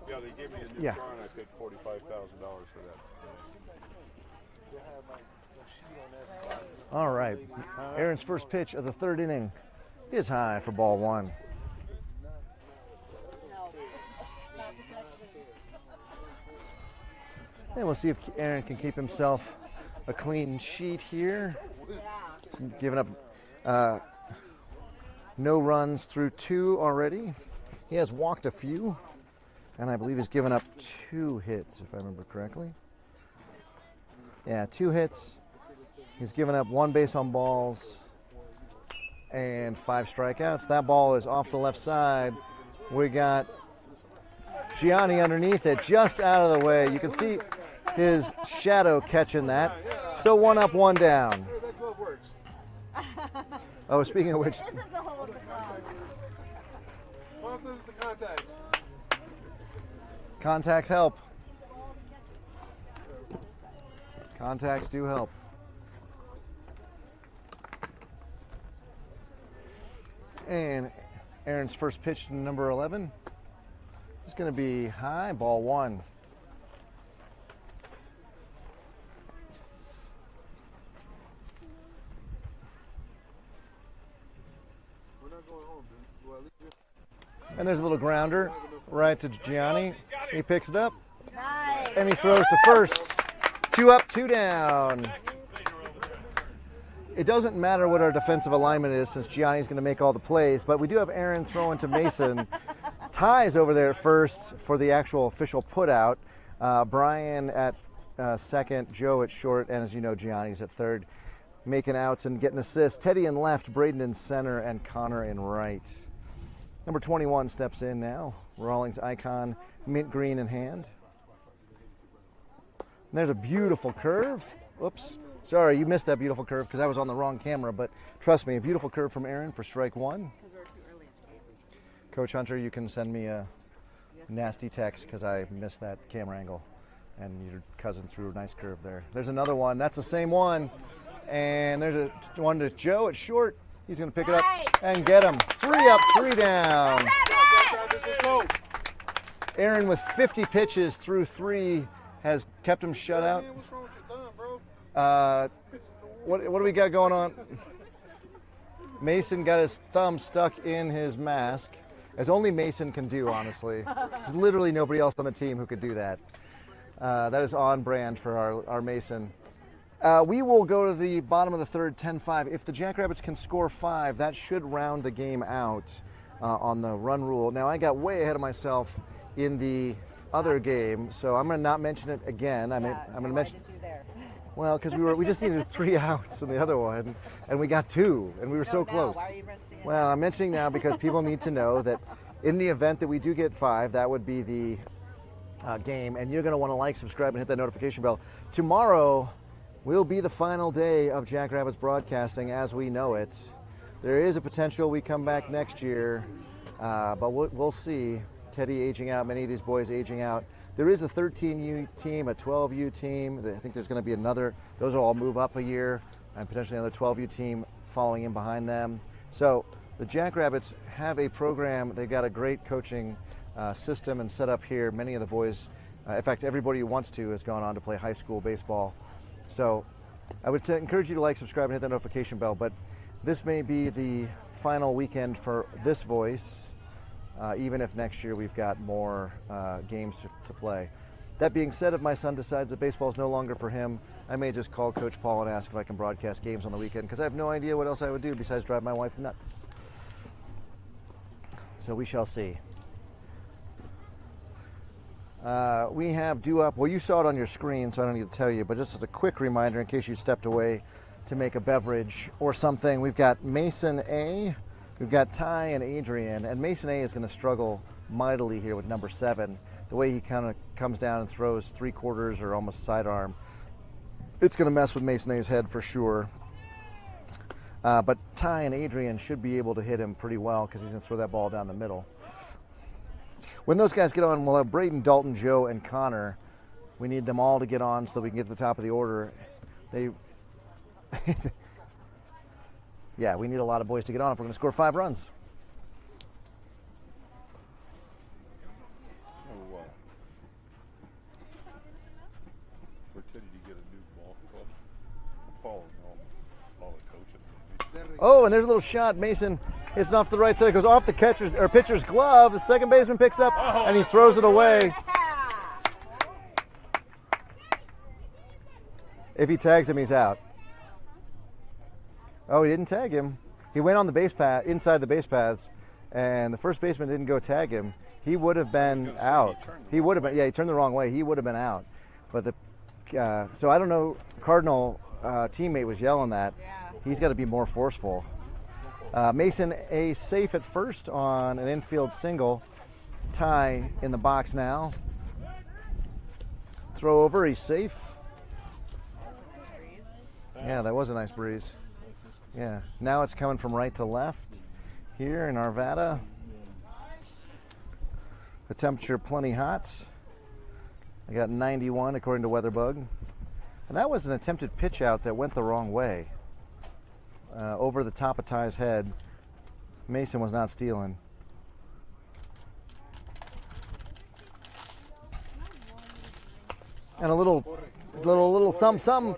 [SPEAKER 2] Yeah, they gave me a new
[SPEAKER 1] Yeah.
[SPEAKER 2] car and I paid $45,000 for that.
[SPEAKER 1] All right. Aaron's first pitch of the third inning is high for ball one. And we'll see if Aaron can keep himself a clean sheet here. He's given up no runs through two already. He has walked a few, and I believe he's given up 2 hits, if I remember correctly. Yeah, 2 hits. He's given up 1 base on balls and 5 strikeouts. That ball is off the left side. We got Gianni underneath it, just out of the way. You can see his shadow catching that. So 1 up, 1 down.
[SPEAKER 2] That glove works.
[SPEAKER 1] Oh, speaking of which,
[SPEAKER 3] This is the whole of the crowd.
[SPEAKER 2] Well, this is the contacts.
[SPEAKER 1] contacts help. Contacts do help. And Aaron's first pitch, number 11, is going to be high, ball 1.
[SPEAKER 2] We're not going home, dude. Well, at least
[SPEAKER 1] And there's a little grounder right to Gianni. He picks it up
[SPEAKER 3] Nice.
[SPEAKER 1] and he throws to first. 2 up, 2 down. It doesn't matter what our defensive alignment is since Gianni's going to make all the plays, but we do have Aaron throwing to Mason. Ty's over there at first for the actual official putout. Brian at second, Joe at short, and as you know, Gianni's at third, making outs and getting assists. Teddy in left, Braden in center, and Connor in right. Number 21 steps in now. Rawlings icon, mint green in hand. And there's a beautiful curve. Whoops. Sorry, you missed that beautiful curve because I was on the wrong camera, but trust me, a beautiful curve from Aaron for strike 1. Coach Hunter, you can send me a nasty text because I missed that camera angle. And your cousin threw a nice curve there. There's another one. That's the same one. And there's a one to Joe at short. He's going to pick it up and get him. 3 up, 3 down. Aaron with 50 pitches through 3 has kept him shut out.
[SPEAKER 2] What's wrong with your thumb, bro?
[SPEAKER 1] What do we got going on? Mason got his thumb stuck in his mask, as only Mason can do, honestly. There's literally nobody else on the team who could do that. That is on brand for our Mason. We will go to the bottom of the third, 10-5. If the Jackrabbits can score 5, that should round the game out on the run rule. Now, I got way ahead of myself in the other game, so I'm going to not mention it again. I'm going to mention.
[SPEAKER 3] Why did you there?
[SPEAKER 1] Well, because we just needed 3 outs in the other one, and we got 2, and we were so close.
[SPEAKER 3] Why are you mentioning it?
[SPEAKER 1] Well, I'm mentioning now because people need to know that in the event that we do get 5, that would be the game, and you're going to want to like, subscribe, and hit that notification bell. Tomorrow will be the final day of Jackrabbits broadcasting as we know it. There is a potential we come back next year, but we'll see. Teddy aging out, many of these boys aging out. There is a 13U team, a 12U team. I think there's going to be another. Those will all move up a year, and potentially another 12U team following in behind them. So the Jackrabbits have a program. They've got a great coaching system and set up here. Many of the boys, in fact, everybody who wants to has gone on to play high school baseball. So I would encourage you to like, subscribe, and hit that notification bell. But this may be the final weekend for this voice, even if next year we've got more games to play. That being said, if my son decides that baseball is no longer for him, I may just call Coach Paul and ask if I can broadcast games on the weekend, because I have no idea what else I would do besides drive my wife nuts. So we shall see. We have due up. Well, you saw it on your screen, so I don't need to tell you, but just as a quick reminder in case you stepped away to make a beverage or something, we've got Mason A, we've got Ty and Adrian, and Mason A is going to struggle mightily here with number 7. The way he kind of comes down and throws 3/4 or almost sidearm, it's going to mess with Mason A's head for sure. But Ty and Adrian should be able to hit him pretty well because he's going to throw that ball down the middle. When those guys get on, we'll have Braden, Dalton, Joe, and Connor. We need them all to get on so that we can get to the top of the order. Yeah, we need a lot of boys to get on if we're going to score 5 runs.
[SPEAKER 2] So, for Teddy to get a new ball club, Paul and all the coaching.
[SPEAKER 1] Oh, and there's a little shot. Mason hits it off to the right side. It goes off the pitcher's glove. The second baseman picks it up, and he throws it away. If he tags him, he's out. Oh, he didn't tag him. He went on the base path, inside the base paths, and the first baseman didn't go tag him. He would have been out. He would have been. Yeah, he turned the wrong way. He would have been out. But so I don't know. Cardinal teammate was yelling that. He's got to be more forceful. Mason A safe at first on an infield single. Ty in the box now. Throw over. He's safe. Yeah, that was a nice breeze. Yeah, now it's coming from right to left here in Arvada. The temperature plenty hot. I got 91 according to WeatherBug. And that was an attempted pitch out that went the wrong way. Over the top of Ty's head. Mason was not stealing. And a little some.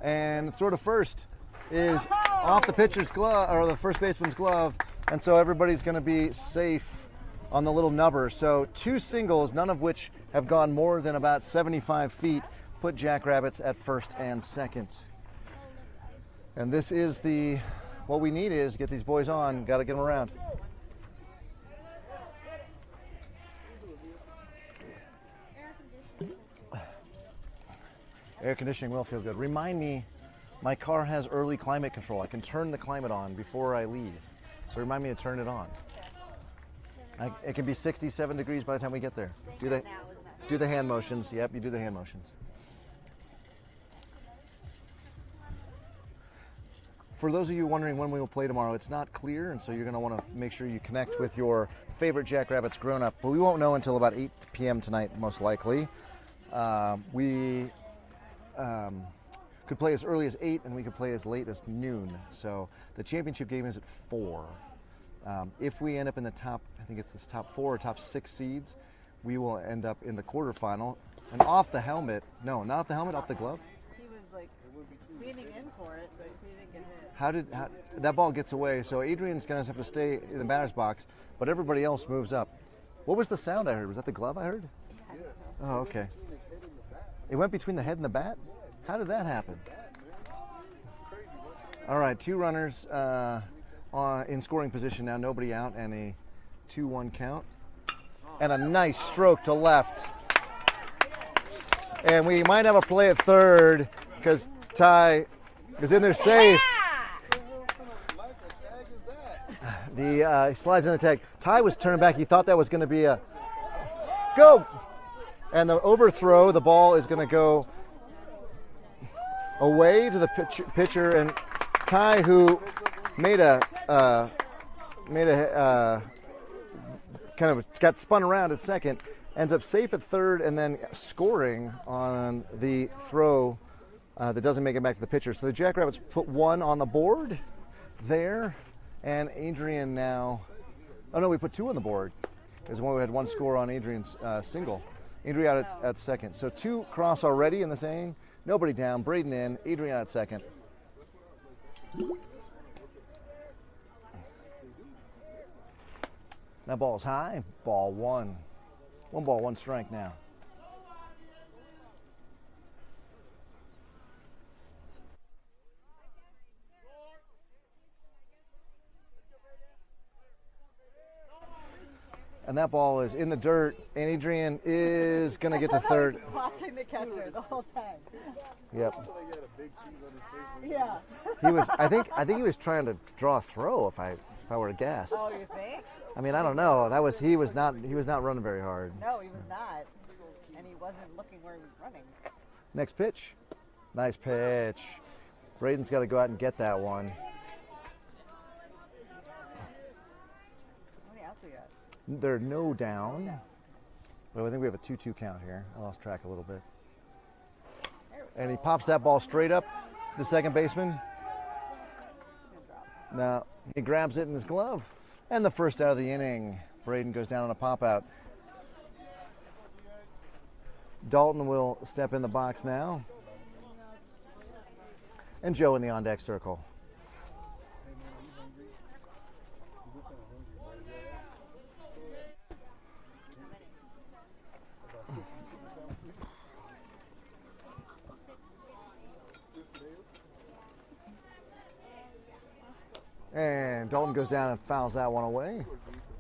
[SPEAKER 1] And throw to first is off the pitcher's glove, or the first baseman's glove, and so everybody's going to be safe on the little nubber. So 2 singles, none of which have gone more than about 75 feet, put Jackrabbits at first and second. And this is what we need is get these boys on, got to get them around. Air conditioning will feel good. Remind me, my car has early climate control. I can turn the climate on before I leave. So remind me to turn it on. It can be 67 degrees by the time we get there. Do the hand motions. Yep, you do the hand motions. for those of you wondering when we will play tomorrow, it's not clear, and so you're going to want to make sure you connect with your favorite Jackrabbits grown-up. But we won't know until about 8 p.m. tonight, most likely. We could play as early as 8, and we could play as late as noon. So the championship game is at 4. If we end up in the top, I think it's this top 4 or top 6 seeds, we will end up in the quarterfinal. And off the helmet, no, not off the helmet, off the glove.
[SPEAKER 3] He was like leaning in for it, but he didn't get hit.
[SPEAKER 1] How that ball gets away? So Adrian's going to have to stay in the batter's box, but everybody else moves up. What was the sound I heard? Was that the glove I heard? Oh, okay. It went between the head and the bat? How did that happen? All right, 2 runners in scoring position now, nobody out, and a 2-1 count. And a nice stroke to left. And we might have a play at third because Ty is in there safe. He slides in the tag. Ty was turning back. He thought that was going to be a go. And the overthrow, the ball is going to go away to the pitcher. And Ty, who made a kind of got spun around at second, ends up safe at third and then scoring on the throw that doesn't make it back to the pitcher. So the Jackrabbits put 1 on the board there, and Adrian now, oh no, we put 2 on the board because we had 1 score on Adrian's single. Adrian out at second. So 2 cross already in this inning, nobody down, Braden in, Adrian out at second. That ball's high, ball 1. 1 ball, 1 strike now. And that ball is in the dirt, and Adrian is going to get to third.
[SPEAKER 3] Watching the catcher the whole time.
[SPEAKER 1] Yep.
[SPEAKER 3] Yeah.
[SPEAKER 1] He was. I think he was trying to draw a throw. If I were to guess.
[SPEAKER 3] Oh, you think?
[SPEAKER 1] I mean, I don't know. He was not running very hard.
[SPEAKER 3] No, he was not. And he wasn't looking where he was running.
[SPEAKER 1] Next pitch. Nice pitch. Braden's got to go out and get that one.
[SPEAKER 3] How many outs we got?
[SPEAKER 1] There are no down. But I think we have a 2-2 count here. I lost track a little bit. And he pops that ball straight up the second baseman. Now he grabs it in his glove. And the first out of the inning. Braden goes down on a pop out. Dalton will step in the box now. And Joe in the on-deck circle. And Dalton goes down and fouls that one away.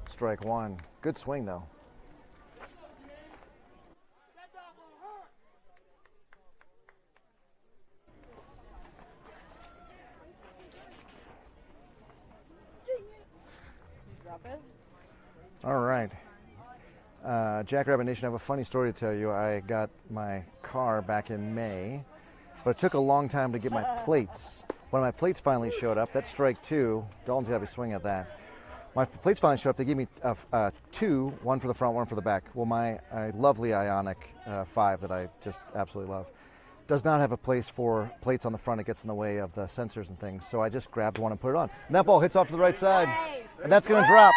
[SPEAKER 1] Strike 1. Good swing, though.
[SPEAKER 3] Drop it?
[SPEAKER 1] All right. Jackrabbit Nation, I have a funny story to tell you. I got my car back in May, but it took a long time to get my plates. When my plates finally showed up, that's strike 2. Dalton's got to be swinging at that. My plates finally showed up. They gave me 2, 1 for the front, 1 for the back. Well, my lovely Ionic 5 that I just absolutely love does not have a place for plates on the front. It gets in the way of the sensors and things. So I just grabbed one and put it on. And that ball hits off to the right side. And that's going to drop.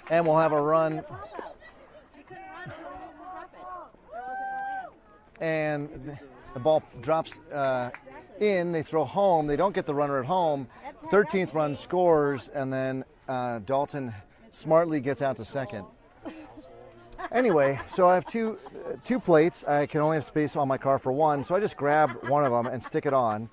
[SPEAKER 1] And we'll have a run. And the ball drops in. They throw home. They don't get the runner at home. 13th run scores, and then Dalton smartly gets out to second. Anyway, so I have two plates. I can only have space on my car for 1, so I just grab one of them and stick it on.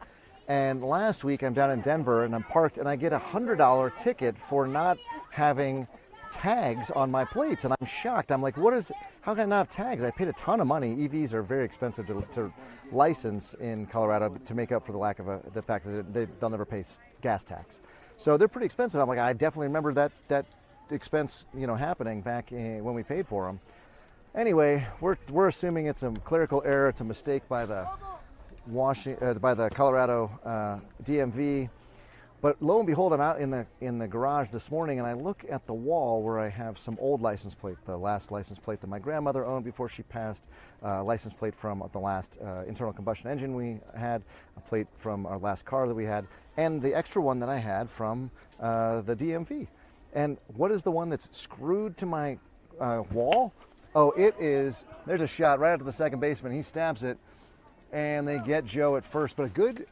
[SPEAKER 1] And last week I'm down in Denver and I'm parked, and I get a $100 ticket for not having tags on my plates, and I'm shocked. I'm like, how can I not have tags? I paid a ton of money. EVs are very expensive to license in Colorado to make up for the lack of the fact that they'll never pay gas tax. So they're pretty expensive. I'm like, I definitely remember that expense, happening back when we paid for them. Anyway, we're assuming it's a clerical error. It's a mistake by the by the Colorado DMV. But lo and behold, I'm out in the garage this morning, and I look at the wall where I have some old license plate, the last license plate that my grandmother owned before she passed, license plate from the last internal combustion engine we had, a plate from our last car that we had, and the extra one that I had from the DMV. And what is the one that's screwed to my wall? Oh, it is. There's a shot right after the second baseman. He stabs it, and they get Joe at first. But a good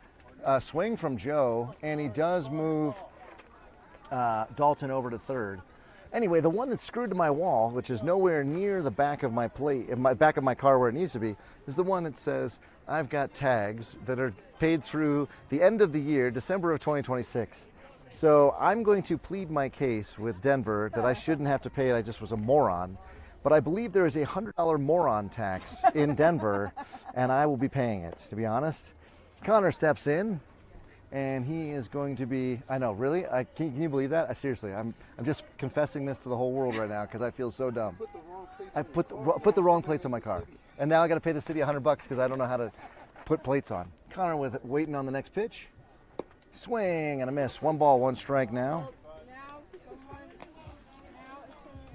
[SPEAKER 1] swing from Joe, and he does move Dalton over to third. Anyway, the one that's screwed to my wall, which is nowhere near the back of my plate, back of my car where it needs to be, is the one that says I've got tags that are paid through the end of the year, December of 2026. So I'm going to plead my case with Denver that I shouldn't have to pay it. I just was a moron. But I believe there is a $100 moron tax in Denver, and I will be paying it, to be honest. Connor steps in, and he is going to be, I know, really? Can you believe that? Seriously, I'm just confessing this to the whole world right now because I feel so dumb. I put the wrong plates on my car. And now I got to pay the city $100 because I don't know how to put plates on. Connor waiting on the next pitch. Swing and a miss. 1 ball, 1 strike now.
[SPEAKER 3] Now if someone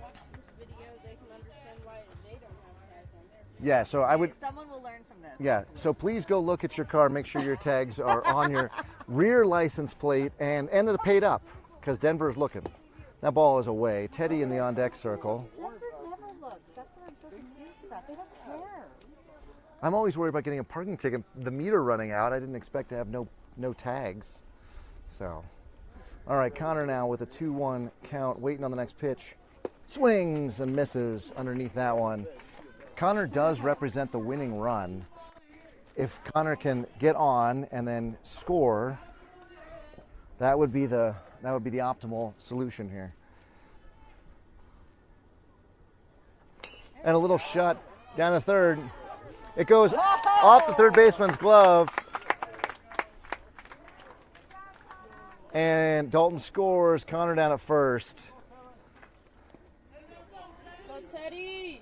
[SPEAKER 3] watches this video, they can understand why they don't have tags on there.
[SPEAKER 1] Yeah, so I would...
[SPEAKER 4] Someone will learn from this.
[SPEAKER 1] Yeah, so please go look at your car. Make sure your tags are on your rear license plate and they're paid up because Denver is looking. That ball is away. Teddy in the on-deck circle.
[SPEAKER 4] Denver never looks. That's what I'm so confused about. They don't care.
[SPEAKER 1] I'm always worried about getting a parking ticket. The meter running out. I didn't expect to have no tags. So, all right, Connor now with a 2-1 count, waiting on the next pitch. Swings and misses underneath that one. Connor does represent the winning run. If Connor can get on and then score, that would be the optimal solution here. And a little shot down to third. It goes off the third baseman's glove. And Dalton scores. Connor down at first.
[SPEAKER 3] Go Teddy!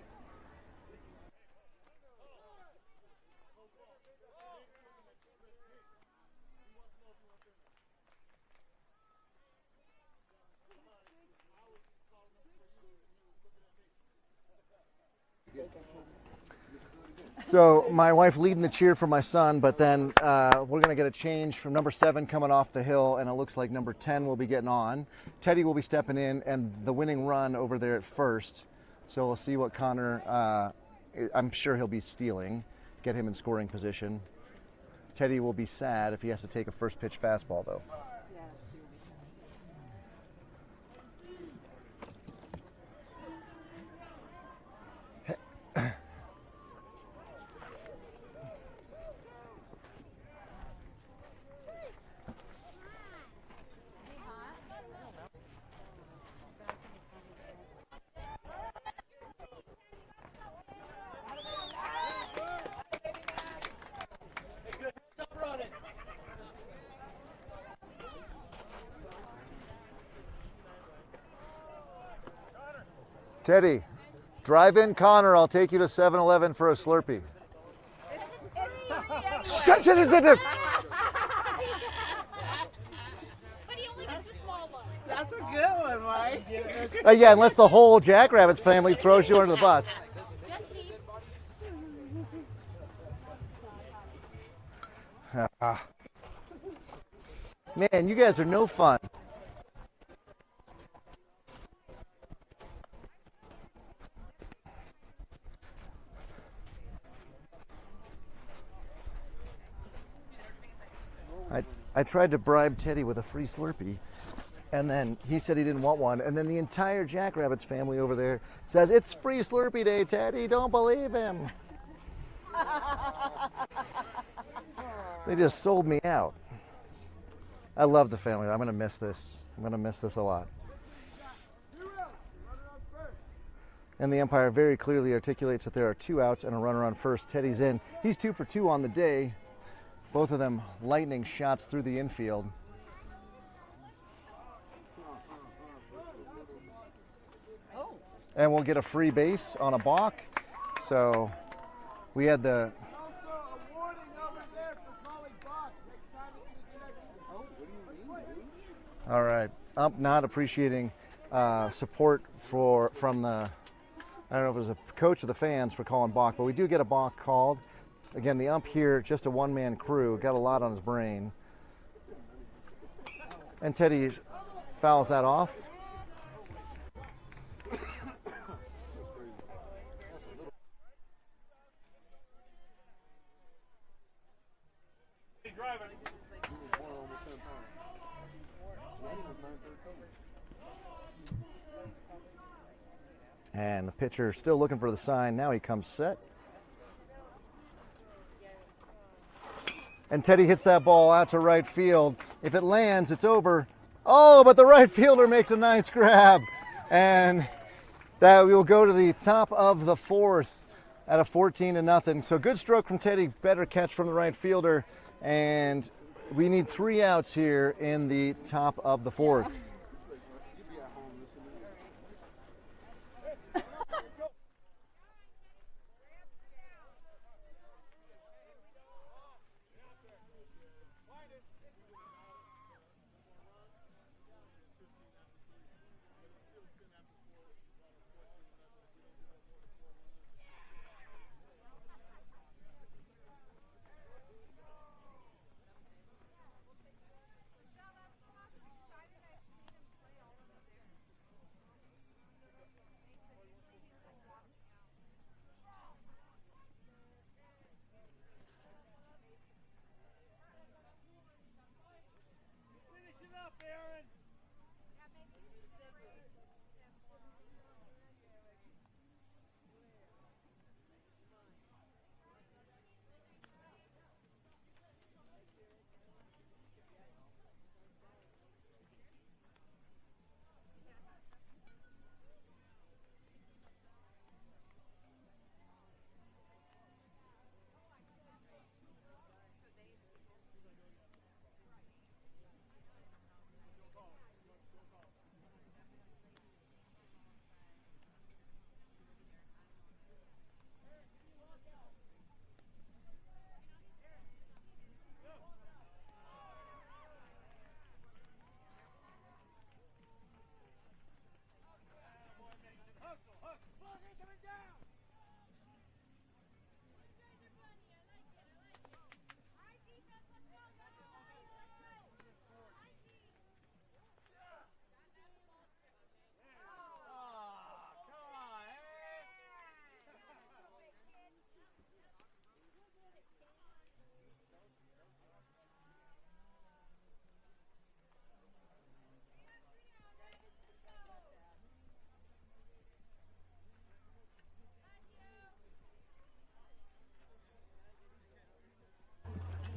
[SPEAKER 1] So my wife leading the cheer for my son, but then we're going to get a change from number 7 coming off the hill, and it looks like number 10 will be getting on. Teddy will be stepping in, and the winning run over there at first. So we'll see what Connor, I'm sure he'll be stealing, get him in scoring position. Teddy will be sad if he has to take a first pitch fastball, though. Teddy, drive in Connor. I'll take you to 7-Eleven for a Slurpee. Shut it!
[SPEAKER 3] But he only gets the small one.
[SPEAKER 4] That's a good one, Mike.
[SPEAKER 1] Yeah, unless the whole Jackrabbits family throws you under the bus. Man, you guys are no fun. I tried to bribe Teddy with a free Slurpee, and then he said he didn't want one, and then the entire Jackrabbits family over there says, "It's free Slurpee day, Teddy, don't believe him." They just sold me out. I love the family. I'm going to miss this. I'm going to miss this a lot. And the umpire very clearly articulates that there are 2 outs and a runner on first. Teddy's in. He's 2 for 2 on the day. Both of them lightning shots through the infield. And we'll get a free base on a balk. So we had the All right. Ump not appreciating support from the, I don't know if it was a coach or the fans for calling balk, but we do get a balk called. Again, the ump here, just a one-man crew, got a lot on his brain. And Teddy fouls that off. And the pitcher still looking for the sign. Now he comes set. And Teddy hits that ball out to right field. If it lands, it's over. Oh, but the right fielder makes a nice grab. And that will go to the top of the fourth at a 14-0. So good stroke from Teddy, better catch from the right fielder. And we need 3 outs here in the top of the fourth.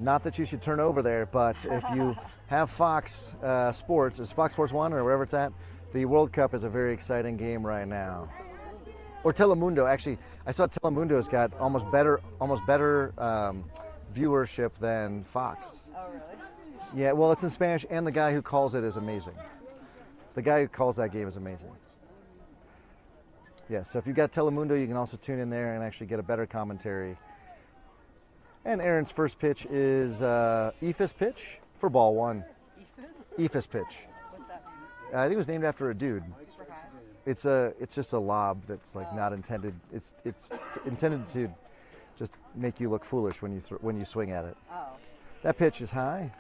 [SPEAKER 1] Not that you should turn over there, but if you have Fox Sports, is Fox Sports 1 or wherever it's at, the World Cup is a very exciting game right now. Or Telemundo. Actually, I saw Telemundo's got almost better viewership than Fox.
[SPEAKER 4] Oh, really?
[SPEAKER 1] Yeah, well, it's in Spanish, and the guy who calls it is amazing. The guy who calls that game is amazing. Yeah, so if you've got Telemundo, you can also tune in there and actually get a better commentary. And Aaron's first pitch is Ephus pitch for ball one. Ephus pitch.
[SPEAKER 4] What's that?
[SPEAKER 1] I think it was named after a dude.
[SPEAKER 4] Super high?
[SPEAKER 1] It's just a lob that's like not intended. It's intended to just make you look foolish when you swing at it.
[SPEAKER 4] Oh.
[SPEAKER 1] That pitch is high.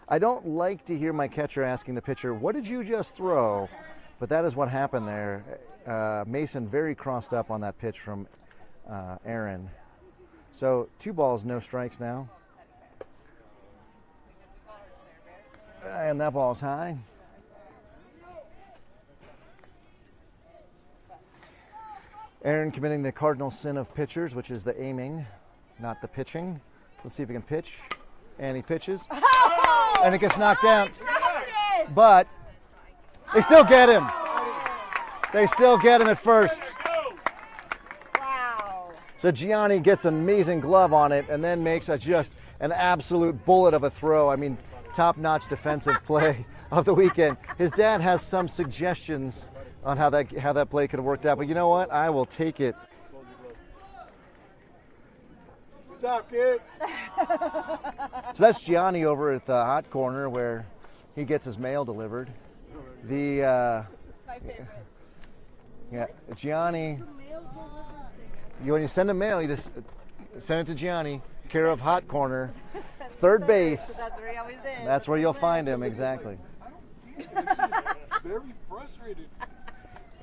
[SPEAKER 1] I don't like to hear my catcher asking the pitcher, "What did you just throw?" But that is what happened there. Mason very crossed up on that pitch from Aaron. So 2 balls, no strikes now. And that ball's high. Aaron committing the cardinal sin of pitchers, which is the aiming, not the pitching. Let's see if he can pitch. And he pitches. And it gets knocked down. But they still get him. They still get him at first.
[SPEAKER 4] Wow.
[SPEAKER 1] So Gianni gets an amazing glove on it and then makes just an absolute bullet of a throw. I mean, top-notch defensive play of the weekend. His dad has some suggestions on how that play could have worked out, but you know what? I will take it.
[SPEAKER 2] top, kid.
[SPEAKER 1] So that's Gianni over at the hot corner where he gets his mail delivered. The
[SPEAKER 3] My favorite.
[SPEAKER 1] yeah, Gianni. When you send a mail, you just send it to Gianni, care of hot corner, third base.
[SPEAKER 4] That's where he always is.
[SPEAKER 1] That's where you'll find him, exactly.
[SPEAKER 2] Very frustrated.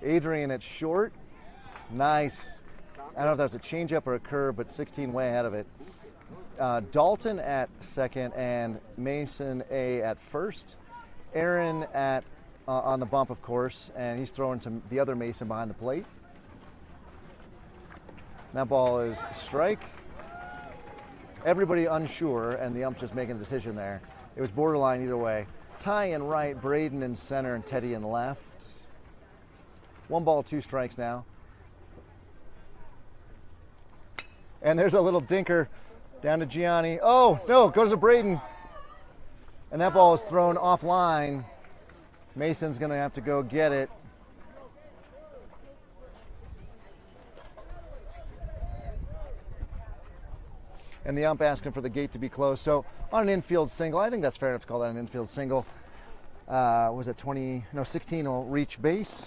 [SPEAKER 1] Adrian at short. Nice. I don't know if that was a changeup or a curve, but 16 way ahead of it. Dalton at second and Mason A at first. Aaron at on the bump, of course, and he's throwing to the other Mason behind the plate. That ball is strike. Everybody unsure, and the ump just making a decision there. It was borderline either way. Ty in right, Braden in center, and Teddy in left. 1 ball, 2 strikes now. And there's a little dinker down to Gianni. Oh, no, goes to Braden. And that ball is thrown offline. Mason's going to have to go get it. And the ump asking for the gate to be closed. So on an infield single, I think that's fair enough to call that an infield single. Was it 16 will reach base.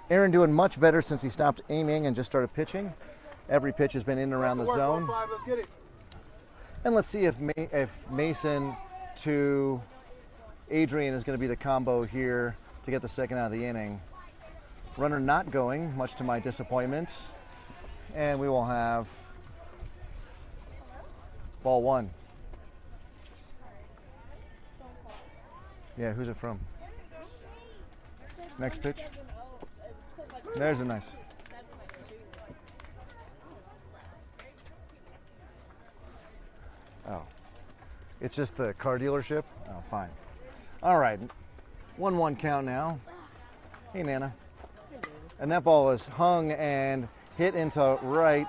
[SPEAKER 1] Aaron doing much better since he stopped aiming and just started pitching. Every pitch has been in and around the zone.
[SPEAKER 2] Let's get it.
[SPEAKER 1] And let's see if Mason to Adrian is going to be the combo here to get the second out of the inning. Runner not going, much to my disappointment. And we will have ball 1. Yeah, who's it from? Next pitch. There's a nice. Oh, it's just the car dealership? Oh, fine. All right, 1-1 count now. Hey, Nana. And that ball is hung and hit into right.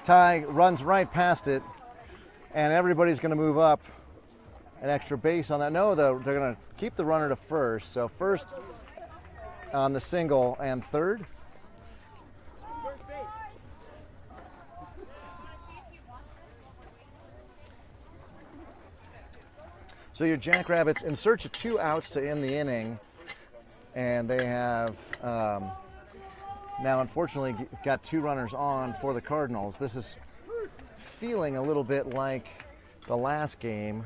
[SPEAKER 1] Ty runs right past it, and everybody's going to move up an extra base on that. No, they're going to keep the runner to first. So first on the single and third. So your Jackrabbits in search of 2 outs to end the inning, and they have now unfortunately got 2 runners on for the Cardinals. This is feeling a little bit like the last game.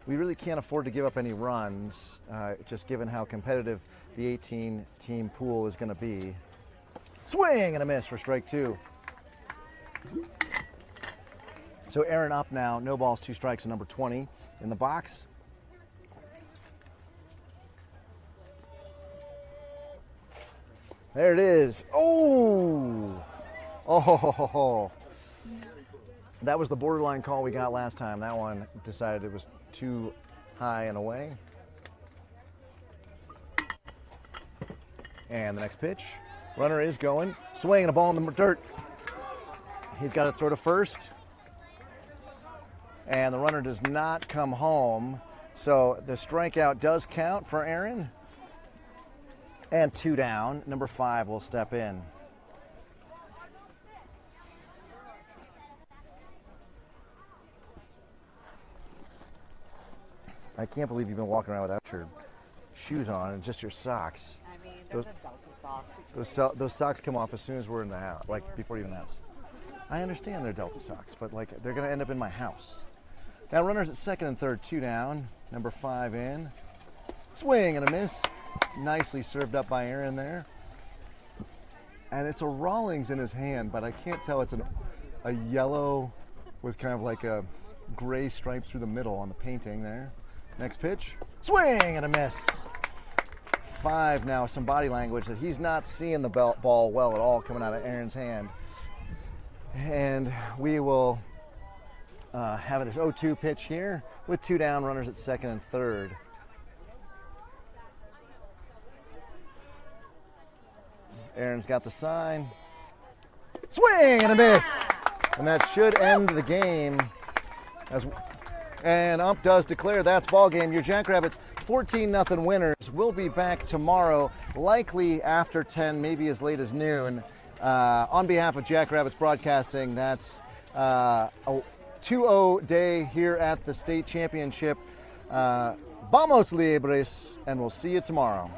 [SPEAKER 1] We really can't afford to give up any runs, just given how competitive the 18-team pool is going to be. Swing and a miss for strike 2. So Aaron up now, no balls, 2 strikes, and number 20 in the box. There it is. Oh! Oh! That was the borderline call we got last time. That one decided it was too high and away. And the next pitch. Runner is going. Swinging a ball in the dirt. He's got to throw to first. And the runner does not come home. So the strikeout does count for Aaron. And 2 down. Number 5 will step in. I can't believe you've been walking around without your shoes on and just your socks.
[SPEAKER 4] I mean, there's a Delta socks.
[SPEAKER 1] Those socks come off as soon as we're in the house, like before you even ask. I understand they're Delta socks, but like they're going to end up in my house. Now runners at second and third, 2 down. Number 5 in. Swing and a miss. Nicely served up by Aaron there. And it's a Rawlings in his hand, but I can't tell it's a yellow with kind of like a gray stripe through the middle on the painting there. Next pitch. Swing and a miss. 5 now, some body language that he's not seeing the ball well at all coming out of Aaron's hand. And we will have this 0-2 pitch here with 2 down, runners at second and third. Aaron's got the sign. Swing and a miss. And that should end the game. And ump does declare that's ball game. Your Jackrabbits 14-0 winners. We'll be back tomorrow, likely after 10, maybe as late as noon. On behalf of Jackrabbits Broadcasting, that's a 2-0 day here at the state championship. Vamos Libres, and we'll see you tomorrow.